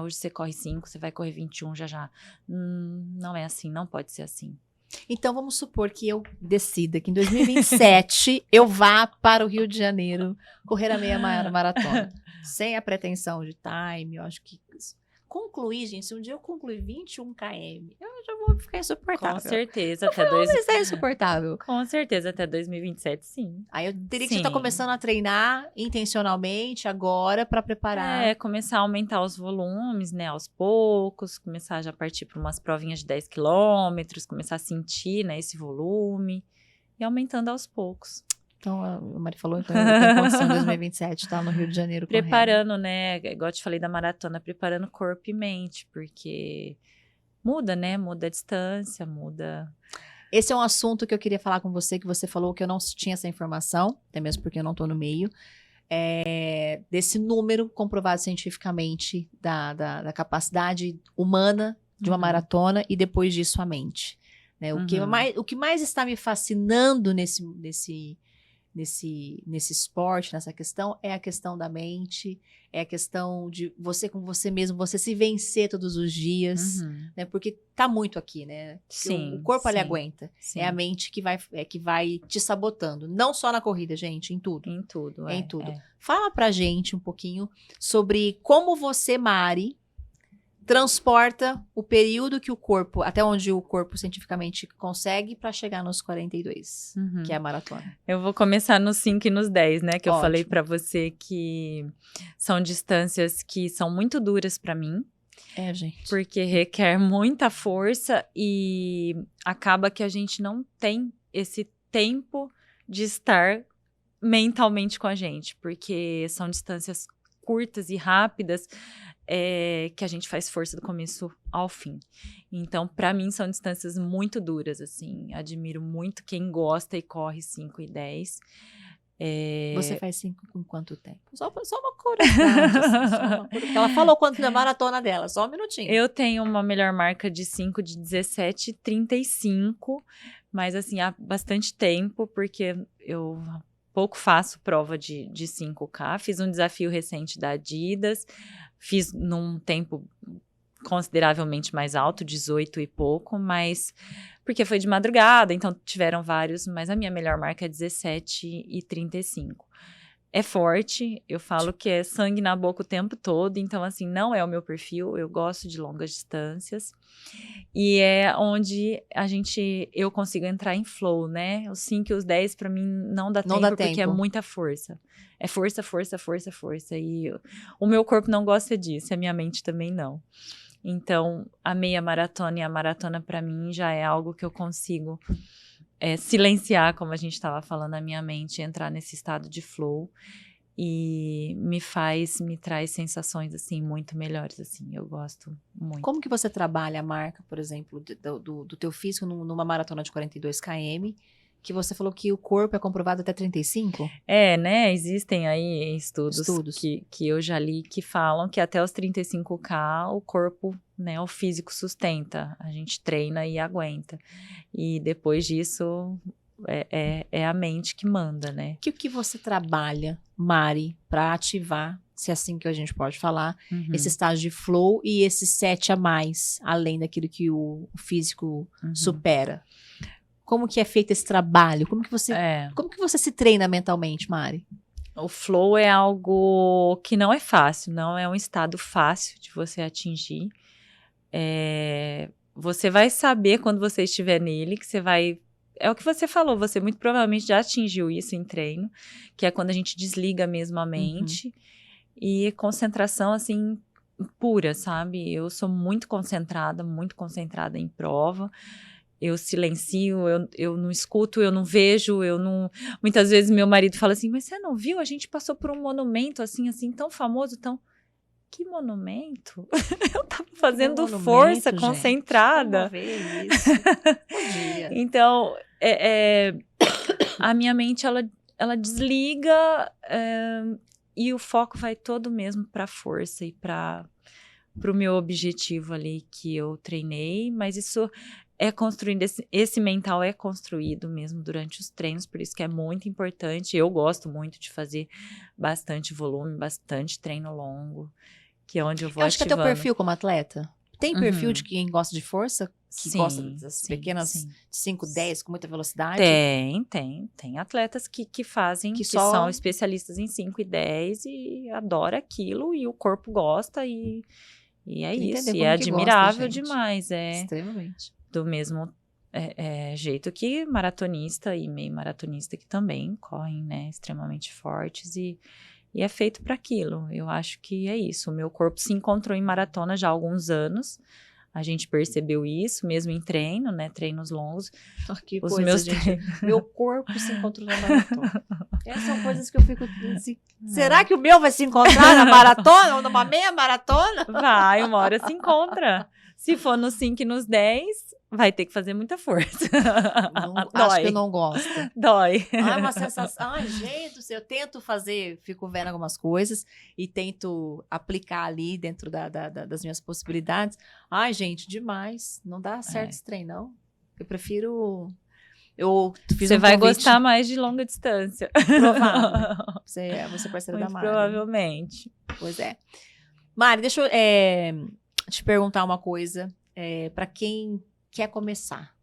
hoje você corre 5, você vai correr 21 já. Não é assim, não pode ser assim. Então, vamos supor que eu decida que em 2027 eu vá para o Rio de Janeiro correr a meia maratona. Sem a pretensão de time, eu acho que... Concluir, gente, se um dia eu concluir 21 km, eu já vou ficar insuportável. Com certeza, Isso é insuportável. Com certeza, até 2027, sim. Aí eu teria que estar começando a treinar intencionalmente agora para preparar. Começar a aumentar os volumes, né, aos poucos, começar a já partir para umas provinhas de 10 quilômetros, começar a sentir, né, esse volume e aumentando aos poucos. Então, a Mari falou, então eu tenho condição em 2027 estar no Rio de Janeiro correndo. Preparando, né, igual eu te falei da maratona, preparando corpo e mente, porque muda, né, muda a distância, muda... Esse é um assunto que eu queria falar com você, que você falou que eu não tinha essa informação, até mesmo porque eu não estou no meio. desse número comprovado cientificamente da capacidade humana de uma maratona e depois disso a mente. Né? O que mais está me fascinando nesse esporte, nessa questão, é a questão da mente, é a questão de você com você mesmo, você se vencer todos os dias, né? Porque tá muito aqui, né? Sim, o corpo ele sim, aguenta, sim. é a mente que vai te sabotando, não só na corrida, gente, em tudo. Em tudo, em tudo. Fala pra gente um pouquinho sobre como você, Mari, transporta o período que o corpo, até onde o corpo cientificamente consegue para chegar nos 42, que é a maratona. Eu vou começar nos 5 e nos 10, né? Que Ótimo. eu falei para você que são distâncias que são muito duras para mim. Gente. Porque requer muita força e acaba que a gente não tem esse tempo de estar mentalmente com a gente, porque são distâncias curtas e rápidas, que a gente faz força do começo ao fim. Então, para mim, são distâncias muito duras, assim. Admiro muito quem gosta e corre 5 e 10. Você faz 5 com quanto tempo? Só uma curiosidade, assim, ela falou quanto da maratona dela, só um minutinho. Eu tenho uma melhor marca de 5 de 17:35, mas assim, há bastante tempo, porque eu pouco faço prova de 5K. Fiz um desafio recente da Adidas, fiz num tempo consideravelmente mais alto, 18 e pouco, mas porque foi de madrugada, então tiveram vários, mas a minha melhor marca é 17:35. É forte, eu falo que é sangue na boca o tempo todo, então assim, não é o meu perfil, eu gosto de longas distâncias, e é onde eu consigo entrar em flow, né? Os 5 e os 10 pra mim não dá tempo, porque é muita força. É força, força, força, força, e o meu corpo não gosta disso, a minha mente também não. Então, a meia maratona e a maratona pra mim já é algo que eu consigo silenciar, como a gente estava falando, a minha mente, entrar nesse estado de flow e me traz sensações, assim, muito melhores, assim, eu gosto muito. Como que você trabalha a marca, por exemplo, do teu físico numa maratona de 42 km, que você falou que o corpo é comprovado até 35? Né, existem aí estudos. Que eu já li que falam que até os 35K o corpo, né, o físico sustenta, a gente treina e aguenta, e depois disso é a mente que manda, né. O que você trabalha, Mari, para ativar, se é assim que a gente pode falar, esse estágio de flow e esse 7 a mais, além daquilo que o físico supera? Como que é feito esse trabalho? Como que você se treina mentalmente, Mari? O flow é algo que não é fácil, não é um estado fácil de você atingir. Você vai saber quando você estiver nele, que você vai... É o que você falou, você muito provavelmente já atingiu isso em treino, que é quando a gente desliga mesmo a mente, e concentração, assim, pura, sabe? Eu sou muito concentrada em prova. Eu silencio, eu não escuto, eu não vejo, eu não... Muitas vezes meu marido fala assim, mas você não viu? A gente passou por um monumento assim, tão famoso, tão... Que monumento? Eu tava fazendo força, gente, concentrada. Vamos ver isso. Então, a minha mente, ela desliga e o foco vai todo mesmo pra força e para o meu objetivo ali que eu treinei, mas isso... construindo, esse mental é construído mesmo durante os treinos, por isso que é muito importante. Eu gosto muito de fazer bastante volume, bastante treino longo, que é onde eu vou ativando. Acho que é teu perfil como atleta. Tem perfil de quem gosta de força? Que gosta das pequenas 5, 10 com muita velocidade? Tem atletas que fazem, que são especialistas em 5 e 10 e adora aquilo, e o corpo gosta, e é isso, e é admirável demais. Extremamente. Do mesmo jeito que maratonista e meio maratonista que também correm, né, extremamente fortes, e é feito para aquilo. Eu acho que é isso. O meu corpo se encontrou em maratona já há alguns anos. A gente percebeu isso, mesmo em treino, né, treinos longos. Que os coisa, gente. Meu corpo se encontrou na maratona. Essas são coisas que eu fico assim, será que o meu vai se encontrar na maratona ou numa meia maratona? Vai, uma hora se encontra. Se for nos 5 e nos 10, vai ter que fazer muita força. Acho que eu não gosto. Dói. É uma sensação. Ai, gente, eu tento fazer, fico vendo algumas coisas e tento aplicar ali dentro das minhas possibilidades. Ai, gente, demais. Não dá certo esse trem, não. Eu prefiro. Eu fiz Você um vai convite. gostar mais de longa distância. Provável. Você é parceira da Muito Mari. provavelmente. Pois é. Mari, deixa eu te perguntar uma coisa. Para quem quer começar,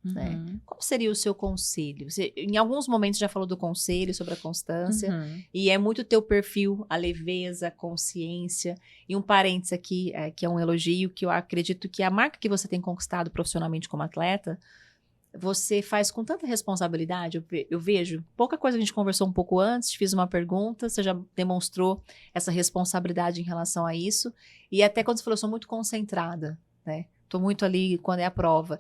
né? Qual seria o seu conselho? Você, em alguns momentos, já falou do conselho sobre a constância. E é muito teu perfil, a leveza, a consciência. E um parênteses aqui, que é um elogio, que eu acredito que a marca que você tem conquistado profissionalmente como atleta, você faz com tanta responsabilidade. Eu vejo, pouca coisa a gente conversou um pouco antes, te fiz uma pergunta, você já demonstrou essa responsabilidade em relação a isso. E até quando você falou, eu sou muito concentrada, né? Tô muito ali quando é a prova.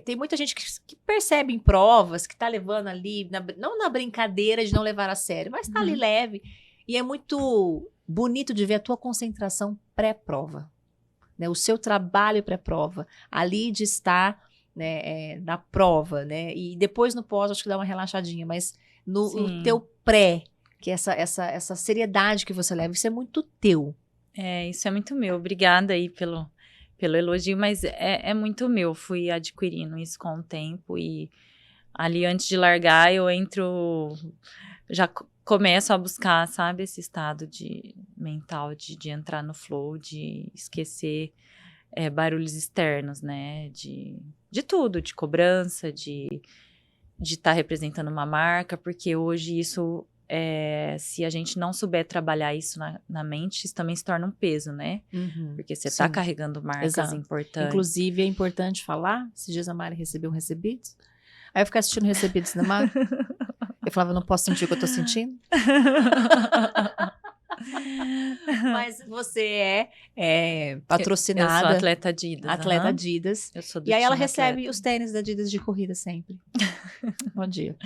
Tem muita gente que percebe em provas, que tá levando ali, não na brincadeira de não levar a sério, mas tá ali leve. E é muito bonito de ver a tua concentração pré-prova, né? O seu trabalho pré-prova, ali de estar, né, na prova, né? E depois no pós, acho que dá uma relaxadinha, mas no teu pré, que é essa seriedade que você leva, isso é muito teu. Isso é muito meu. Obrigada aí pelo elogio, mas é muito meu. Fui adquirindo isso com o tempo e ali antes de largar eu já começo a buscar, sabe, esse estado mental de entrar no flow, de esquecer barulhos externos, né, de tudo, de cobrança, de estar representando uma marca, porque hoje isso, se a gente não souber trabalhar isso na mente, isso também se torna um peso, né? Porque você está carregando marcas importantes. Inclusive, é importante falar, esses dias a Mari recebeu um recebidos, aí eu ficava assistindo recebidos da Mari, eu falava, não posso sentir o que eu tô sentindo. Mas você é patrocinada. Eu sou atleta Adidas. Atleta Adidas. Eu sou do e aí ela time recebe atleta. os tênis da Adidas de corrida sempre. Bom dia.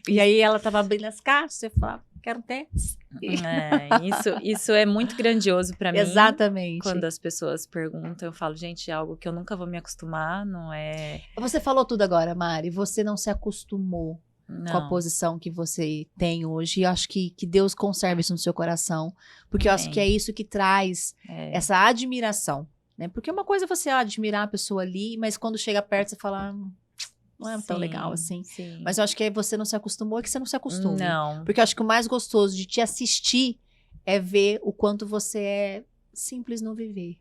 E aí ela tava abrindo as caixas, você falava, quero um tênis. Isso é muito grandioso pra mim. Exatamente. Quando as pessoas perguntam, eu falo, gente, é algo que eu nunca vou me acostumar, não é... Você falou tudo agora, Mari, você não se acostumou com a posição que você tem hoje. E eu acho que Deus conserve isso no seu coração. Porque eu acho que é isso que traz essa admiração, né? Porque uma coisa é você admirar a pessoa ali, mas quando chega perto você fala, não é tão legal assim. Sim. Mas eu acho que você não se acostumou e que você não se acostuma. Não. Porque eu acho que o mais gostoso de te assistir é ver o quanto você é simples no viver.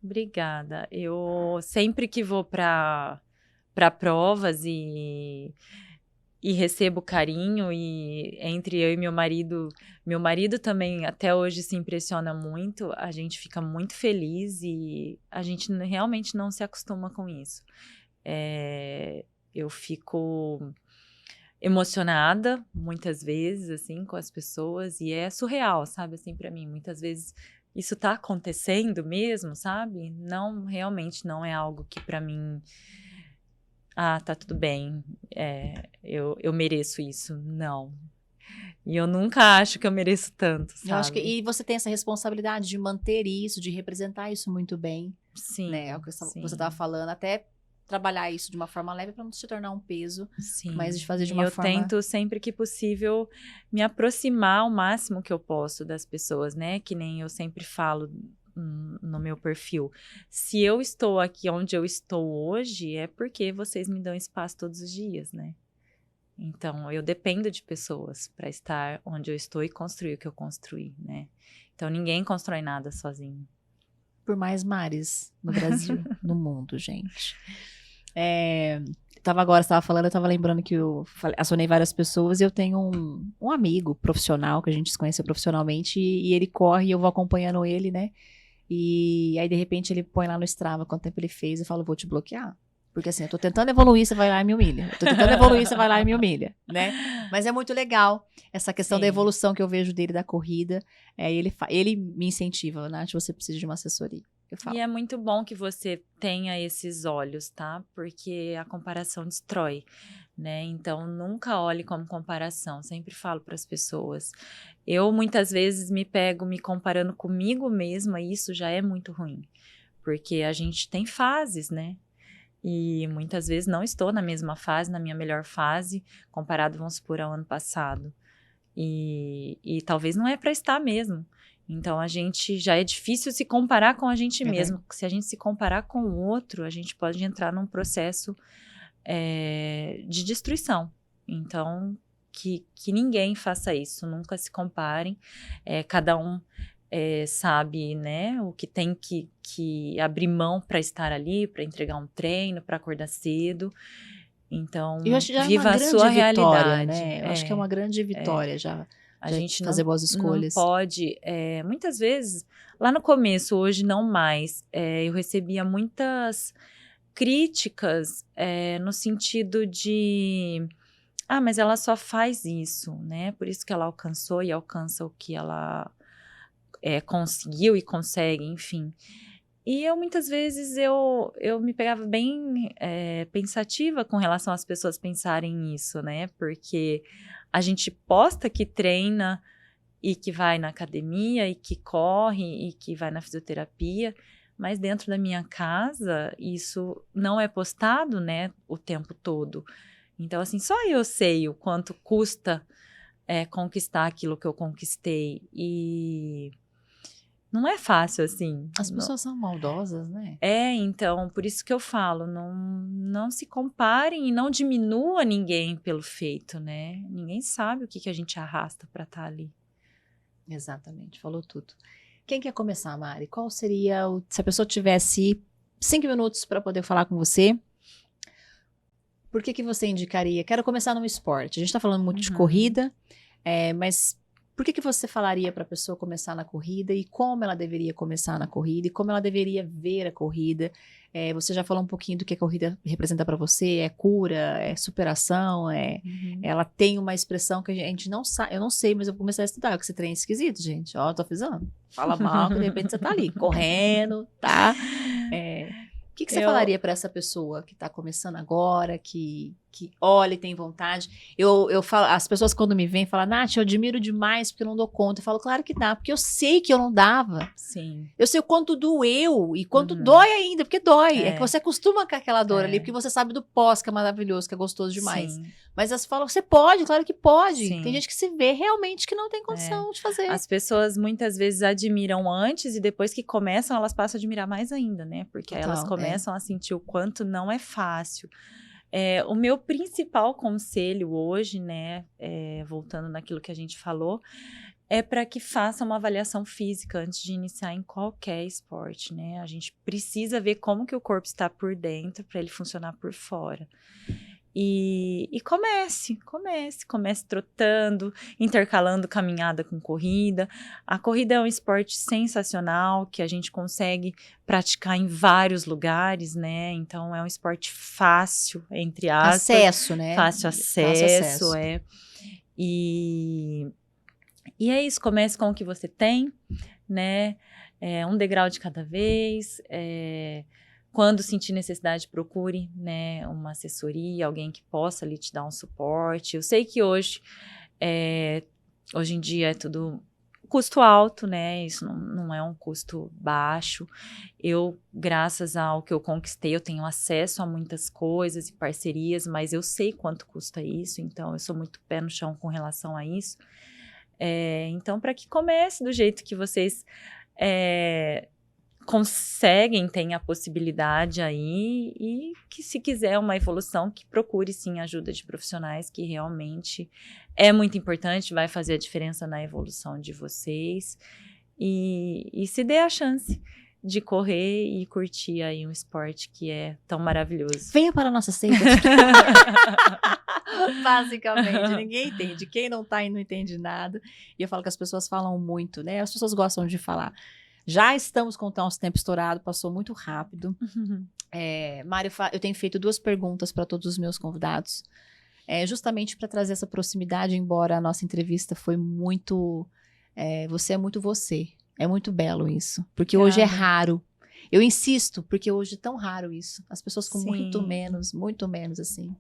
Obrigada. Eu sempre que vou para provas e recebo carinho, e entre eu e meu marido também até hoje se impressiona muito, a gente fica muito feliz e a gente realmente não se acostuma com isso. Eu fico emocionada muitas vezes, assim, com as pessoas, e é surreal, sabe, assim, pra mim, muitas vezes isso tá acontecendo mesmo, sabe? Não, realmente não é algo que pra mim... tá tudo bem, eu mereço isso. Não. E eu nunca acho que eu mereço tanto, sabe? Eu acho que, e você tem essa responsabilidade de manter isso, de representar isso muito bem. Sim. Né? É o que você estava falando, até trabalhar isso de uma forma leve para não se tornar um peso, mas de fazer de uma forma... Eu tento sempre que possível me aproximar ao máximo que eu posso das pessoas, né? Que nem eu sempre falo no meu perfil. Se eu estou aqui onde eu estou hoje, é porque vocês me dão espaço todos os dias, né? Então, eu dependo de pessoas para estar onde eu estou e construir o que eu construí, né? Então, ninguém constrói nada sozinho. Por mais Maris no Brasil, no mundo, gente. Você estava falando, eu estava lembrando que eu acionei várias pessoas e eu tenho um amigo profissional, que a gente se conheceu profissionalmente, e ele corre e eu vou acompanhando ele, né? E aí, de repente, ele põe lá no Strava quanto tempo ele fez e fala, vou te bloquear. Porque assim, eu tô tentando evoluir, você vai lá e me humilha. Eu tô tentando evoluir, você vai lá e me humilha, né? Mas é muito legal essa questão da evolução que eu vejo dele da corrida. Ele me incentiva, Nath, você precisa de uma assessoria. Eu falo. E é muito bom que você tenha esses olhos, tá? Porque a comparação destrói, né? Então, nunca olhe como comparação. Sempre falo para as pessoas. Eu, muitas vezes, me pego me comparando comigo mesma e isso já é muito ruim. Porque a gente tem fases, né? E muitas vezes não estou na mesma fase, na minha melhor fase, comparado, vamos supor, ao ano passado. E talvez não é para estar mesmo. Então, a gente já é difícil se comparar com a gente mesmo. Se a gente se comparar com o outro, a gente pode entrar num processo de destruição. Então, que ninguém faça isso, nunca se comparem. Cada um sabe, né, o que tem que abrir mão para estar ali, para entregar um treino, para acordar cedo. Então, viva a sua realidade. Né? Eu acho que é uma grande vitória já. A gente fazer boas escolhas. Não pode. Muitas vezes, lá no começo, hoje não mais, eu recebia muitas críticas no sentido de... mas ela só faz isso, né? Por isso que ela alcançou e alcança o que ela conseguiu e consegue, enfim. E eu, muitas vezes, eu me pegava bem pensativa com relação às pessoas pensarem isso, né? Porque a gente posta que treina e que vai na academia e que corre e que vai na fisioterapia, mas dentro da minha casa isso não é postado, né, o tempo todo. Então, assim, só eu sei o quanto custa conquistar aquilo que eu conquistei. E não é fácil, assim. As pessoas são maldosas, né? Então, por isso que eu falo, não se comparem e não diminua ninguém pelo feito, né? Ninguém sabe o que a gente arrasta para estar ali. Exatamente, falou tudo. Quem quer começar, Mari? Qual seria, se a pessoa tivesse 5 minutos para poder falar com você, por que você indicaria? Quero começar num esporte. A gente está falando muito de corrida, mas... Por que você falaria para a pessoa começar na corrida e como ela deveria começar na corrida e como ela deveria ver a corrida? Você já falou um pouquinho do que a corrida representa para você, é cura, é superação, ela tem uma expressão que a gente não sabe, eu não sei, mas eu vou começar a estudar, porque esse trem é esquisito, gente. Ó, tô avisando. Fala mal, que de repente você tá ali, correndo, tá? O que você falaria para essa pessoa que está começando agora, que olha e tem vontade? Eu falo, as pessoas quando me vêm falam, Nath, eu admiro demais porque eu não dou conta. Eu falo, claro que dá, porque eu sei que eu não dava. Sim. Eu sei o quanto doeu e quanto dói ainda, porque dói. É que você acostuma com aquela dor ali, porque você sabe do pós, que é maravilhoso, que é gostoso demais. Sim. Mas elas falam, você pode, claro que pode. Sim. Tem gente que se vê realmente que não tem condição de fazer. As pessoas muitas vezes admiram antes e depois que começam, elas passam a admirar mais ainda, né? Porque aí elas começam a sentir o quanto não é fácil. O meu principal conselho hoje, né, voltando naquilo que a gente falou, é para que faça uma avaliação física antes de iniciar em qualquer esporte, né? A gente precisa ver como que o corpo está por dentro para ele funcionar por fora. E comece trotando, intercalando caminhada com corrida. A corrida é um esporte sensacional que a gente consegue praticar em vários lugares, né? Então é um esporte fácil, entre aspas. Acesso, né? Fácil acesso, E é isso, comece com o que você tem, né? Um degrau de cada vez. Quando sentir necessidade, procure, né, uma assessoria, alguém que possa ali te dar um suporte. Eu sei que hoje em dia é tudo custo alto, né? Isso não é um custo baixo. Eu, graças ao que eu conquistei, eu tenho acesso a muitas coisas e parcerias, mas eu sei quanto custa isso, então eu sou muito pé no chão com relação a isso. Então, para que comece do jeito que vocês conseguem, tem a possibilidade aí, e que se quiser uma evolução, que procure sim ajuda de profissionais, que realmente é muito importante, vai fazer a diferença na evolução de vocês, e se dê a chance de correr e curtir aí um esporte que é tão maravilhoso. Venha para a nossa seita. Basicamente, ninguém entende. Quem não tá e não entende nada. E eu falo que as pessoas falam muito, né? As pessoas gostam de falar. Já estamos com o nosso tempo estourado, passou muito rápido. Mário, eu tenho feito 2 perguntas para todos os meus convidados, justamente para trazer essa proximidade, embora a nossa entrevista foi muito... você é muito você. É muito belo isso, porque hoje é raro. Eu insisto, porque hoje é tão raro isso. As pessoas com muito menos, assim,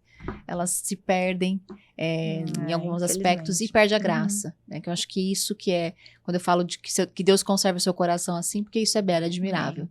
elas se perdem em alguns aspectos e perde a graça. Né? Que eu acho que isso que é, quando eu falo de que Deus conserva o seu coração assim, porque isso é belo, é admirável.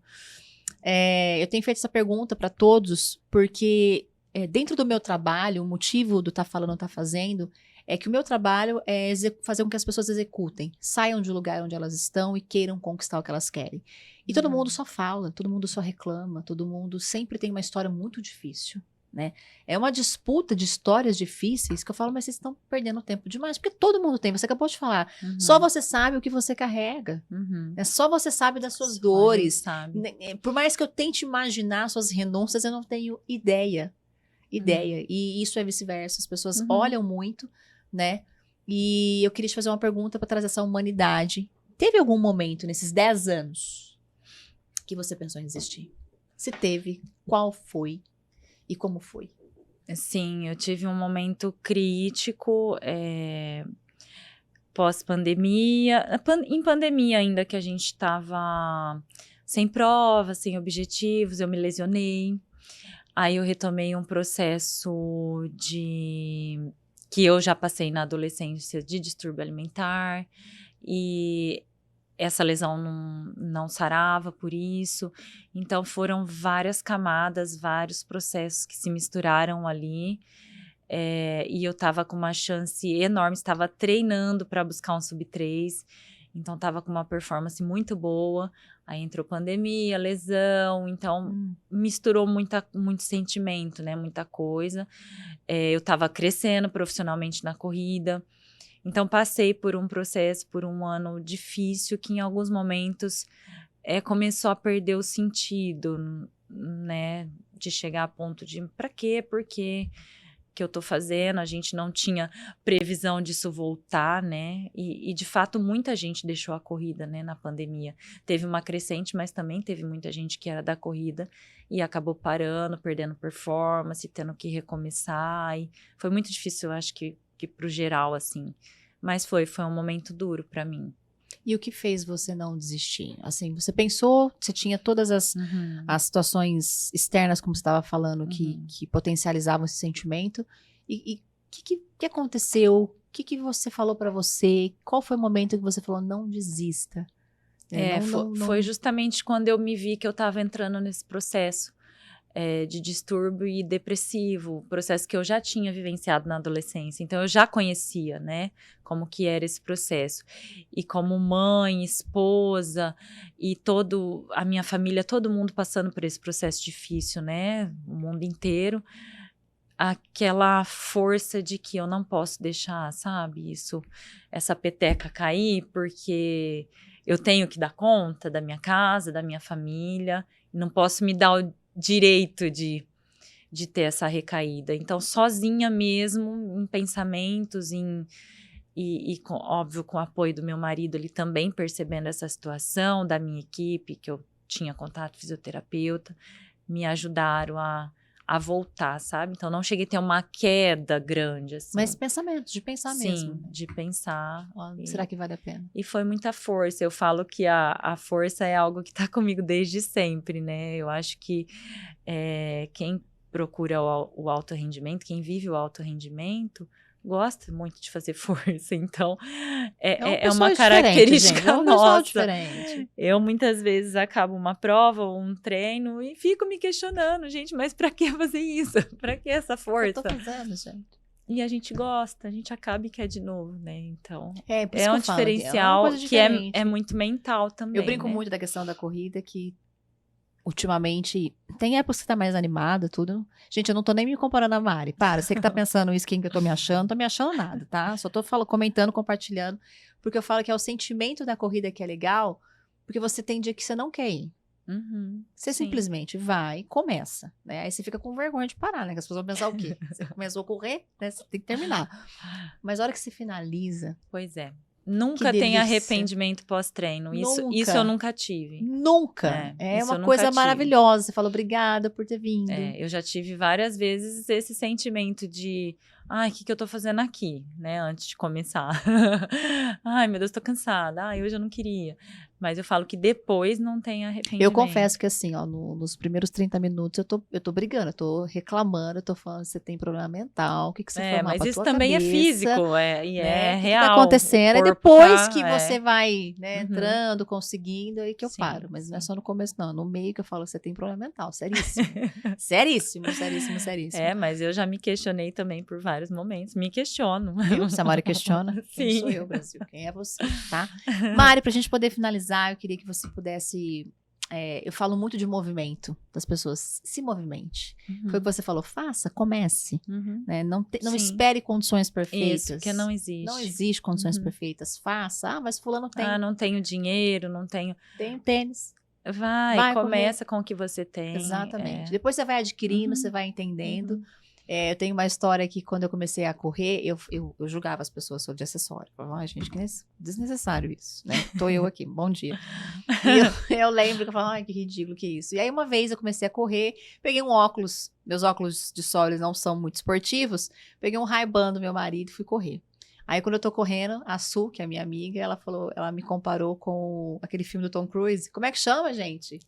Eu tenho feito essa pergunta para todos, porque dentro do meu trabalho, o motivo do Tá Falando, Tá Fazendo, é que o meu trabalho é fazer com que as pessoas executem, saiam de um lugar onde elas estão e queiram conquistar o que elas querem. E todo mundo só fala, todo mundo só reclama, todo mundo sempre tem uma história muito difícil, né? É uma disputa de histórias difíceis que eu falo, mas vocês estão perdendo tempo demais, porque todo mundo tem, você acabou de falar, só você sabe o que você carrega, né? Só você sabe das suas dores. Sabe. Por mais que eu tente imaginar suas renúncias, eu não tenho ideia. E isso é vice-versa, as pessoas olham muito, né? E eu queria te fazer uma pergunta para trazer essa humanidade. Teve algum momento nesses 10 anos que você pensou em desistir? Se teve, qual foi e como foi? Sim, eu tive um momento crítico, pós-pandemia, em pandemia ainda, que a gente estava sem provas, sem objetivos, eu me lesionei. Aí eu retomei um processo que eu já passei na adolescência de distúrbio alimentar, e essa lesão não sarava por isso. Então foram várias camadas, vários processos que se misturaram ali, e eu estava com uma chance enorme, estava treinando para buscar um sub-3, então estava com uma performance muito boa. Aí entrou pandemia, lesão, então misturou muito sentimento, né? Muita coisa. Eu estava crescendo profissionalmente na corrida, então passei por um processo, por um ano difícil, que em alguns momentos começou a perder o sentido, né? De chegar a ponto de pra quê? Por quê que eu tô fazendo? A gente não tinha previsão disso voltar, né? E de fato muita gente deixou a corrida, né, na pandemia. Teve uma crescente, mas também teve muita gente que era da corrida e acabou parando, perdendo performance, tendo que recomeçar. E foi muito difícil, eu acho que pro geral, assim. Mas foi um momento duro para mim. E o que fez você não desistir? Assim, você pensou, você tinha todas as situações externas, como você estava falando, que potencializavam esse sentimento. E o que aconteceu? O que você falou para você? Qual foi o momento que você falou, não desista? Foi justamente quando eu me vi que eu estava entrando nesse processo de distúrbio e depressivo, processo que eu já tinha vivenciado na adolescência, então eu já conhecia, né, como que era esse processo, e como mãe, esposa, e a minha família, todo mundo passando por esse processo difícil, né, o mundo inteiro, aquela força de que eu não posso deixar, sabe, essa peteca cair, porque eu tenho que dar conta da minha casa, da minha família, não posso me dar o direito de ter essa recaída. Então, sozinha mesmo, em pensamentos, óbvio, com o apoio do meu marido, ele também percebendo essa situação, da minha equipe, que eu tinha contato fisioterapeuta, me ajudaram a voltar, sabe? Então, não cheguei a ter uma queda grande, assim. Mas pensamentos, de pensar mesmo. Sim, de pensar. Será que vale a pena? E foi muita força. Eu falo que a força é algo que está comigo desde sempre, né? Eu acho que quem procura o alto rendimento, quem vive o alto rendimento, gosta muito de fazer força. Então, é uma característica nossa. Eu, muitas vezes, acabo uma prova ou um treino e fico me questionando, gente, mas pra que fazer isso? Pra que essa força? Eu tô fazendo, gente. E a gente gosta, a gente acaba e quer de novo, né? Então, por isso um que diferencial que é muito mental também. Eu brinco muito da questão da corrida, que ultimamente, tem épocas que tá mais animada, tudo. Gente, eu não tô nem me comparando a Mari. Para, você que tá pensando isso, quem que eu tô me achando, não tô me achando nada, tá? Só tô comentando, compartilhando, porque eu falo que é o sentimento da corrida que é legal, porque você tem dia que você não quer ir. Você simplesmente vai e começa, né? Aí você fica com vergonha de parar, né? Que as pessoas vão pensar o quê? Você começou a correr, né? Você tem que terminar. Mas a hora que você finaliza... Pois é. Nunca tem arrependimento pós-treino. Isso eu nunca tive. Nunca. É uma coisa maravilhosa. Você fala, obrigada por ter vindo. Eu já tive várias vezes esse sentimento de... Ai, o que eu tô fazendo aqui, né? Antes de começar. Ai, meu Deus, tô cansada. Ai, hoje eu não queria. Mas eu falo que depois não tem arrependimento. Eu confesso que assim, ó, nos primeiros 30 minutos eu tô brigando, eu tô reclamando, eu tô falando, você tem problema mental, o que você foi arrumar mas pra isso tua também cabeça, é físico, e né? é O que real. tá acontecendo? O E corpo depois que tá, você vai, né, Uhum. entrando, conseguindo, aí que eu Sim, paro. Mas não é sim. só no começo, não. No meio que eu falo, você tem problema mental, seríssimo. Seríssimo, seríssimo, seríssimo. Mas eu já me questionei também por vários momentos. Me questiono. Viu? Se a Mari questiona, quem Sim. sou eu, Brasil? Quem é você, tá? Mari, pra gente poder finalizar, eu queria que você pudesse... eu falo muito de movimento, das pessoas se movimente. Foi o que você falou, faça, comece. Uhum. Né? Não Sim. espere condições perfeitas. Isso, que não existe. Não existe condições perfeitas. Faça. Mas fulano tem. Não tenho dinheiro, não tenho... Tem um tênis. Vai começa com o que você tem. Exatamente. Depois você vai adquirindo, você vai entendendo. Eu tenho uma história que quando eu comecei a correr, eu julgava as pessoas só de acessório. Eu falava, gente, que desnecessário isso, né? Tô eu aqui, bom dia. E eu lembro que eu falava, ai, que ridículo que isso. E aí uma vez eu comecei a correr, peguei um óculos, meus óculos de sol, eles não são muito esportivos, peguei um Ray-Ban do meu marido e fui correr. Aí quando eu tô correndo, a Su, que é a minha amiga, ela me comparou com aquele filme do Tom Cruise. Como é que chama, gente?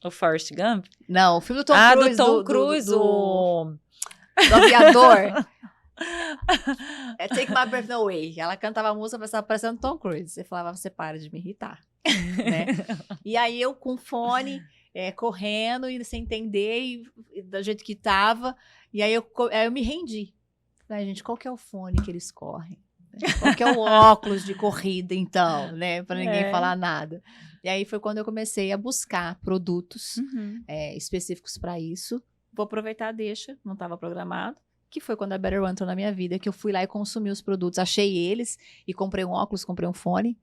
O Forrest Gump? Não, o filme do Tom Cruise. Do Tom Cruise, do aviador. Take My Breath Away. Ela cantava a música, estava parecendo Tom Cruise. Você falava, você para de me irritar. Né? E aí eu com fone, correndo, e sem entender, e do jeito que tava. E aí eu me rendi. Falei, gente, qual que é o fone que eles correm? Qual que é o óculos de corrida, então, né? Pra ninguém falar nada. E aí foi quando eu comecei a buscar produtos específicos para isso. Vou aproveitar, deixa, não estava programado. Que foi quando a Better One entrou na minha vida, que eu fui lá e consumi os produtos, achei eles e comprei um óculos, comprei um fone.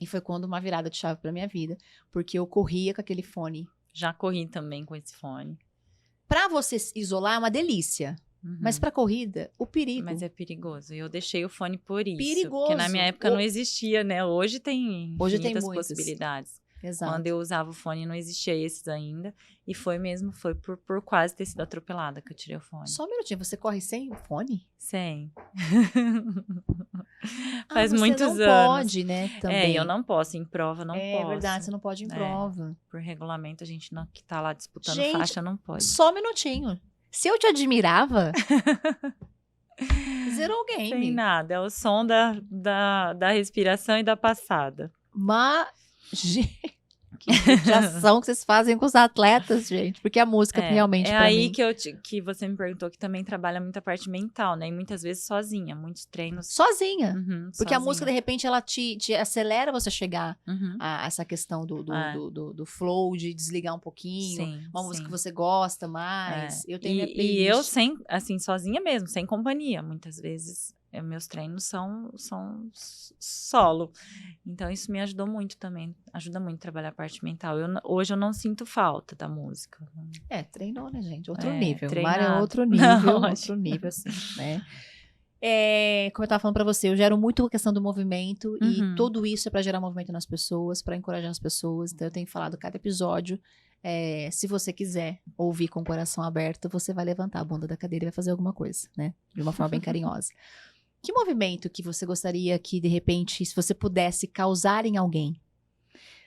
E foi quando uma virada de chave pra minha vida, porque eu corria com aquele fone. Já corri também com esse fone. Pra você isolar é uma delícia. Mas pra corrida, o perigo. Mas é perigoso. E eu deixei o fone por isso. Perigoso. Porque na minha época não existia, né? Hoje tem muitas possibilidades. Exato. Quando eu usava o fone, não existia esses ainda. E foi por quase ter sido atropelada que eu tirei o fone. Só um minutinho, você corre sem o fone? Sem. Faz muitos anos. Você não pode, né? Também. Eu não posso, em prova não posso. É verdade, você não pode em prova. Por regulamento, a gente não, que tá lá disputando gente, faixa não pode. Só um minutinho. Se eu te admirava, zerou o game. Sem nada, é o som da respiração e da passada. Mas, gente, que judiação que vocês fazem com os atletas, gente. Porque a música realmente pra aí mim... que você me perguntou que também trabalha muita parte mental, né? E muitas vezes sozinha, muitos treinos. Sozinha. Porque sozinha. a música, de repente, ela te acelera você chegar a essa questão do flow, de desligar um pouquinho. Uma música que você gosta mais. Eu tenho minha playlist. E eu, sozinha mesmo, sem companhia, muitas vezes. Meus treinos são solo. Então, isso me ajudou muito também. Ajuda muito a trabalhar a parte mental. Hoje eu não sinto falta da música. Treinou, né, gente? Outro nível. Treinado. Mário é outro nível. Outro nível, assim, né? Como eu tava falando pra você, eu gero muito a questão do movimento. E tudo isso é pra gerar movimento nas pessoas, pra encorajar as pessoas. Então, eu tenho falado cada episódio. Se você quiser ouvir com o coração aberto, você vai levantar a bunda da cadeira e vai fazer alguma coisa, né? De uma forma bem carinhosa. Que movimento que você gostaria que, de repente, se você pudesse causar em alguém?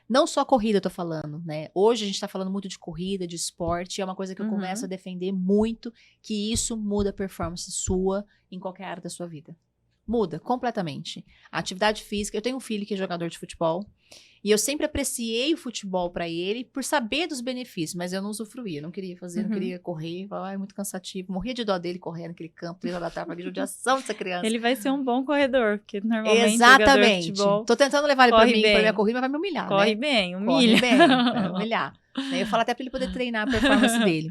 Não só corrida, eu tô falando, né? Hoje a gente tá falando muito de corrida, de esporte, é uma coisa que eu começo a defender muito, que isso muda a performance sua em qualquer área da sua vida. Muda completamente. A atividade física, eu tenho um filho que é jogador de futebol, e eu sempre apreciei o futebol pra ele por saber dos benefícios, mas eu não usufruía, não queria fazer, não queria correr, é muito cansativo. Morria de dó dele correr naquele campo, 3 horas da tarde, que judiação dessa criança. Ele vai ser um bom corredor, porque normalmente exatamente. Jogador de futebol tô tentando levar ele pra mim, pra minha corrida, mas vai me humilhar, corre né? Bem, humilha. Corre bem, vai humilhar. Eu falo até pra ele poder treinar a performance dele.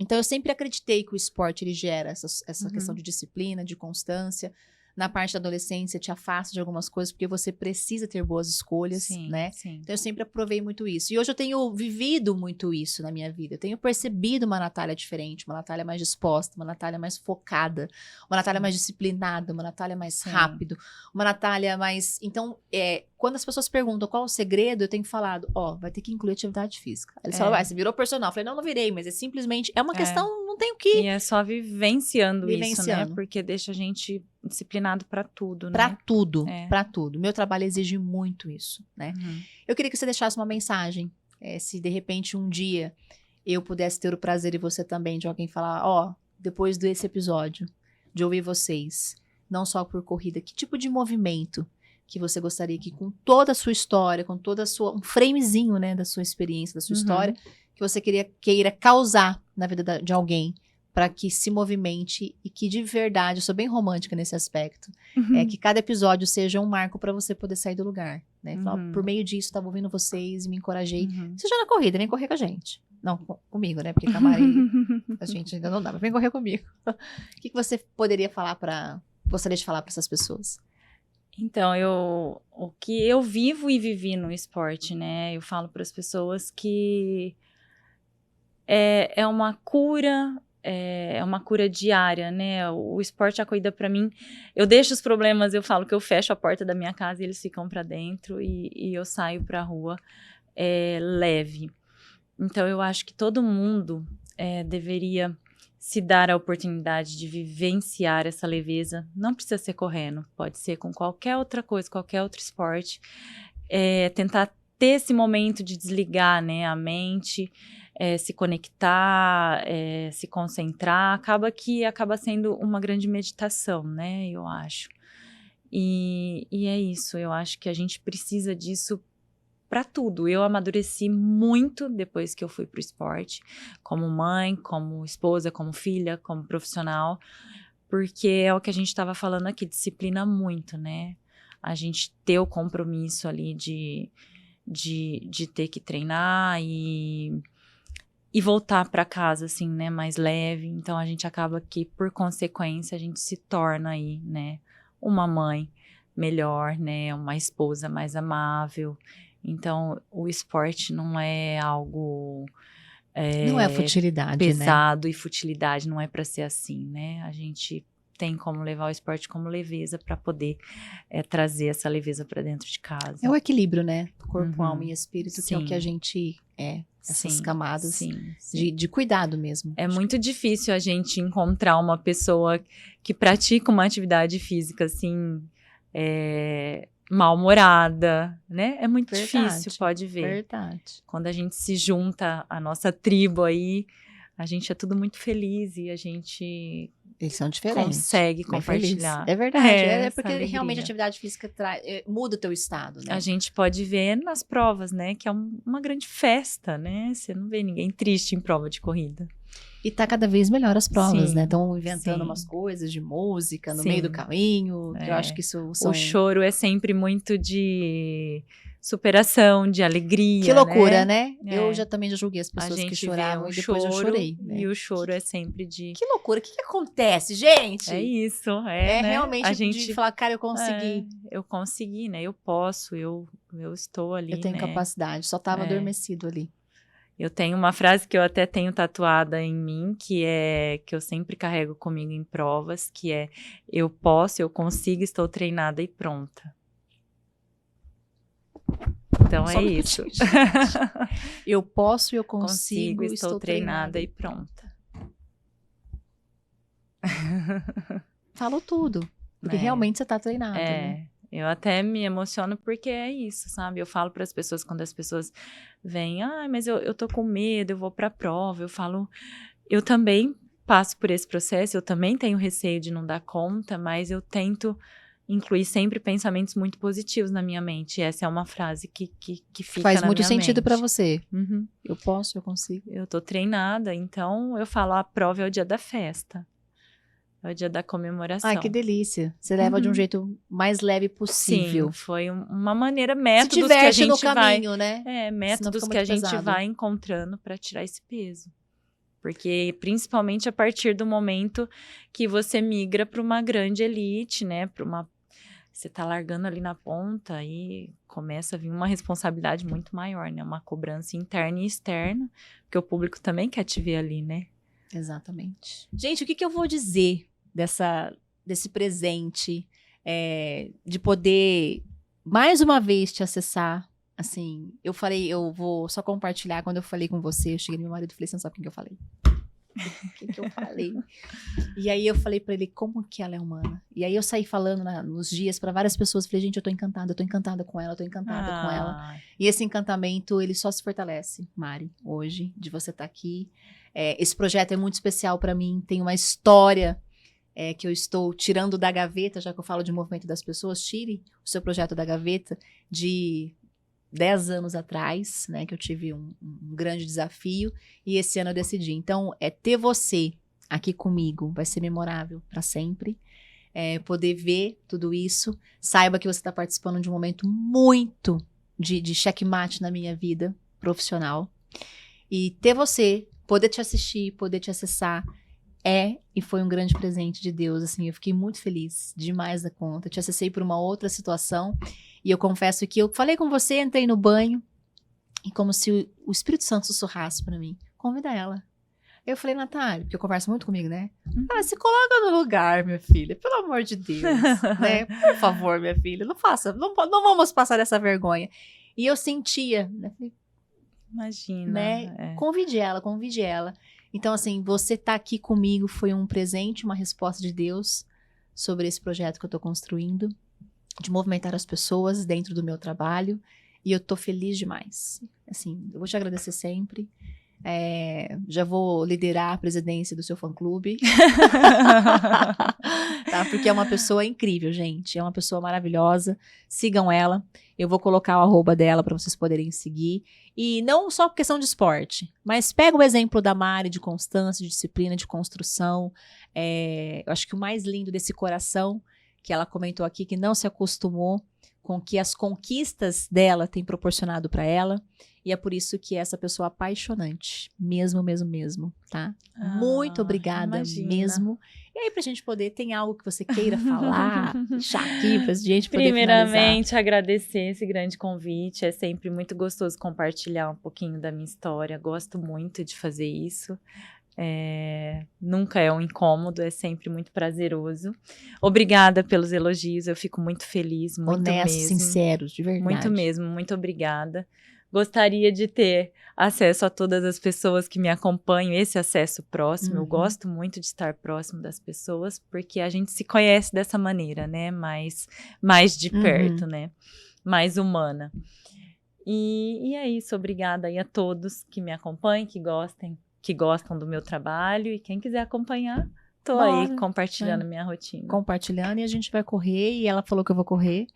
Então, eu sempre acreditei que o esporte, ele gera essa questão de disciplina, de constância. Na parte da adolescência, te afasta de algumas coisas, porque você precisa ter boas escolhas, né? Sim. Então, eu sempre aprovei muito isso. E hoje eu tenho vivido muito isso na minha vida. Eu tenho percebido uma Natália diferente, uma Natália mais disposta, uma Natália mais focada, uma Natália mais disciplinada, uma Natália mais rápido, uma Natália mais... Então, quando as pessoas perguntam qual é o segredo, eu tenho falado, vai ter que incluir atividade física. Eles falam, você virou personal. Eu falei, não virei, mas é simplesmente... É uma questão, não tem o que... E é só vivenciando isso, né? Porque deixa a gente disciplinado para tudo, Pra né? tudo, pra tudo. Meu trabalho exige muito isso, né? Uhum. Eu queria que você deixasse uma mensagem. Se de repente um dia eu pudesse ter o prazer e você também de alguém falar, ó, depois desse episódio, de ouvir vocês, não só por corrida, que tipo de movimento que você gostaria que com toda a sua história, com toda a sua, um framezinho, né, da sua experiência, da sua história, que você queira causar na vida de alguém, para que se movimente e que de verdade, eu sou bem romântica nesse aspecto, que cada episódio seja um marco para você poder sair do lugar, né? Falar, por meio disso, estava ouvindo vocês e me encorajei. Seja na corrida, vem correr com a gente. Não, comigo, né? Porque com a Mari, a gente ainda não dá, mas vem correr comigo. O que você poderia falar gostaria de falar para essas pessoas? Então, o que eu vivo e vivi no esporte, né? Eu falo para as pessoas que é uma cura, é uma cura diária, né? O esporte, a corrida, para mim, eu deixo os problemas, eu falo que eu fecho a porta da minha casa e eles ficam para dentro e eu saio para a rua leve. Então, eu acho que todo mundo deveria se dar a oportunidade de vivenciar essa leveza. Não precisa ser correndo, pode ser com qualquer outra coisa, qualquer outro esporte. Tentar ter esse momento de desligar, né, a mente, se conectar, se concentrar. Acaba sendo uma grande meditação, né, eu acho. E é isso, eu acho que a gente precisa disso para tudo. Eu amadureci muito depois que eu fui pro esporte, como mãe, como esposa, como filha, como profissional, porque é o que a gente estava falando aqui, disciplina muito, né? A gente ter o compromisso ali de ter que treinar e voltar para casa, assim, né, mais leve. Então, a gente acaba que, por consequência, a gente se torna aí, né, uma mãe melhor, né, uma esposa mais amável. Então, o esporte não é algo não é futilidade, pesado, né? E futilidade, não é para ser assim, né? A gente tem como levar o esporte como leveza para poder trazer essa leveza para dentro de casa. É o equilíbrio, né? Corpo, alma e espírito, que é o que a Sim. gente essas Sim, camadas sim. de cuidado mesmo. É muito difícil a gente encontrar uma pessoa que pratica uma atividade física, assim, mal-humorada, né? É muito difícil, pode ver. Verdade. Quando a gente se junta à nossa tribo aí, a gente é tudo muito feliz e a gente Eles são diferentes. consegue Bem compartilhar. feliz. É verdade. essa Porque alegria. realmente a atividade física muda o teu estado, né? A gente pode ver nas provas, né? Que é uma grande festa, né? Você não vê ninguém triste em prova de corrida. E tá cada vez melhor as provas, Sim, né? Estão inventando sim. umas coisas de música no Sim. meio do caminho. Eu acho que isso são... O choro é sempre muito de superação, de alegria. Que loucura, né? É. Eu também já julguei as pessoas que choravam e depois eu chorei. Né? E o choro é sempre de... Que loucura, o que acontece, gente? É isso, né? Realmente a gente de falar, cara, eu consegui. Eu consegui, né? Eu posso, eu estou ali, eu tenho né? capacidade, só estava adormecido ali. Eu tenho uma frase que eu até tenho tatuada em mim, que eu sempre carrego comigo em provas, que é: eu posso, eu consigo, estou treinada e pronta. Então Só é isso. Eu posso, eu consigo, estou treinada e pronta. Falou tudo. Porque realmente você está treinada, né? Eu até me emociono porque é isso, sabe? Eu falo para as pessoas, quando as pessoas vêm, mas eu tô com medo, eu vou para a prova. Eu falo, eu também passo por esse processo, eu também tenho receio de não dar conta, mas eu tento incluir sempre pensamentos muito positivos na minha mente. E essa é uma frase que fica Faz na muito minha sentido mente. para você. Uhum. Eu posso, eu consigo. Eu tô treinada, então eu falo, a prova é o dia da festa. É o dia da comemoração. Ai, que delícia. Você leva de um jeito mais leve possível. Sim, foi uma maneira, métodos Se diverte que a gente no caminho, né? Métodos que a gente vai encontrando para tirar esse peso. Porque, principalmente a partir do momento que você migra para uma grande elite, né? Você tá largando ali na ponta e começa a vir uma responsabilidade muito maior, né? Uma cobrança interna e externa, porque o público também quer te ver ali, né? Exatamente. Gente, o que eu vou dizer desse presente, de poder, mais uma vez, te acessar? Assim, eu falei, eu vou só compartilhar, quando eu falei com você, eu cheguei no meu marido e falei, você não sabe com quem eu falei. O que eu falei? E aí eu falei pra ele, como que ela é humana? E aí eu saí falando nos dias pra várias pessoas, falei, gente, eu tô encantada com ela, eu tô encantada com ela. E esse encantamento, ele só se fortalece, Mari, hoje, de você estar aqui. Esse projeto é muito especial pra mim, tem uma história que eu estou tirando da gaveta, já que eu falo de movimento das pessoas, tire o seu projeto da gaveta de 10 anos atrás, né, que eu tive um grande desafio, e esse ano eu decidi. Então, ter você aqui comigo vai ser memorável para sempre. Poder ver tudo isso, saiba que você está participando de um momento muito de checkmate na minha vida profissional. E ter você, poder te assistir, poder te acessar, e foi um grande presente de Deus, assim, eu fiquei muito feliz, demais da conta. Eu te acessei por uma outra situação, e eu confesso que eu falei com você, entrei no banho, e como se o Espírito Santo sussurrasse pra mim, convida ela. Eu falei, Natália, porque eu converso muito comigo, né? Se coloca no lugar, minha filha, pelo amor de Deus, né? Por favor, minha filha, não vamos passar essa vergonha. E eu sentia, né? Imagina. Né? Convide ela. Então, assim, você tá aqui comigo foi um presente, uma resposta de Deus sobre esse projeto que eu tô construindo, de movimentar as pessoas dentro do meu trabalho, e eu tô feliz demais. Assim, eu vou te agradecer sempre. Já vou liderar a presidência do seu fã-clube. Tá? Porque é uma pessoa incrível, gente. É uma pessoa maravilhosa. Sigam ela. Eu vou colocar o @ dela para vocês poderem seguir. E não só por questão de esporte, mas pega o exemplo da Mari, de constância, de disciplina, de construção. Eu acho que o mais lindo desse coração que ela comentou aqui, que não se acostumou com que as conquistas dela têm proporcionado para ela. E é por isso que essa pessoa é apaixonante. Mesmo, tá? Muito obrigada mesmo. E aí, pra gente poder, tem algo que você queira falar, deixar aqui pra gente poder Primeiramente, finalizar. agradecer esse grande convite. É sempre muito gostoso compartilhar um pouquinho da minha história. Gosto muito de fazer isso. Nunca é um incômodo, é sempre muito prazeroso. Obrigada pelos elogios, eu fico muito feliz, muito honestos, mesmo. sinceros, de verdade. Muito mesmo, muito obrigada. Gostaria de ter acesso a todas as pessoas que me acompanham, esse acesso próximo. Eu gosto muito de estar próximo das pessoas, porque a gente se conhece dessa maneira, né? Mais de perto, né? Mais humana. E é isso, obrigada aí a todos que me acompanham, que gostam do meu trabalho, e quem quiser acompanhar, tô aí compartilhando minha rotina. Compartilhando, e a gente vai correr, e ela falou que eu vou correr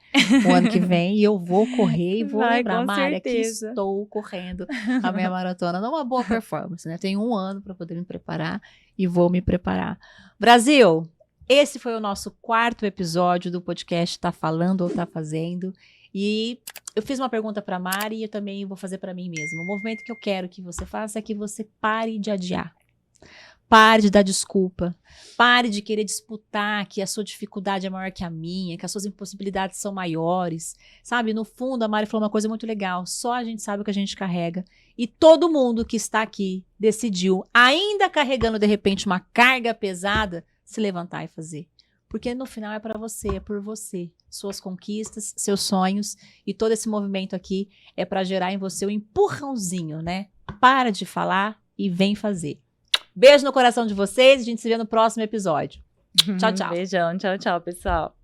o ano que vem, e eu vou correr e vou lembrar, Mari, que estou correndo a minha maratona. Não é uma boa performance, né? Tenho 1 ano para poder me preparar e vou me preparar. Brasil, esse foi o nosso 4º episódio do podcast Tá Falando ou Tá Fazendo. E eu fiz uma pergunta para Mari e eu também vou fazer para mim mesma. O movimento que eu quero que você faça é que você pare de adiar. Pare de dar desculpa. Pare de querer disputar que a sua dificuldade é maior que a minha, que as suas impossibilidades são maiores. Sabe, no fundo, a Mari falou uma coisa muito legal. Só a gente sabe o que a gente carrega. E todo mundo que está aqui decidiu, ainda carregando de repente uma carga pesada, se levantar e fazer. Porque no final é para você, é por você. Suas conquistas, seus sonhos e todo esse movimento aqui é para gerar em você um empurrãozinho, né? Para de falar e vem fazer. Beijo no coração de vocês, a gente se vê no próximo episódio. Tchau, tchau. Beijão, tchau, pessoal.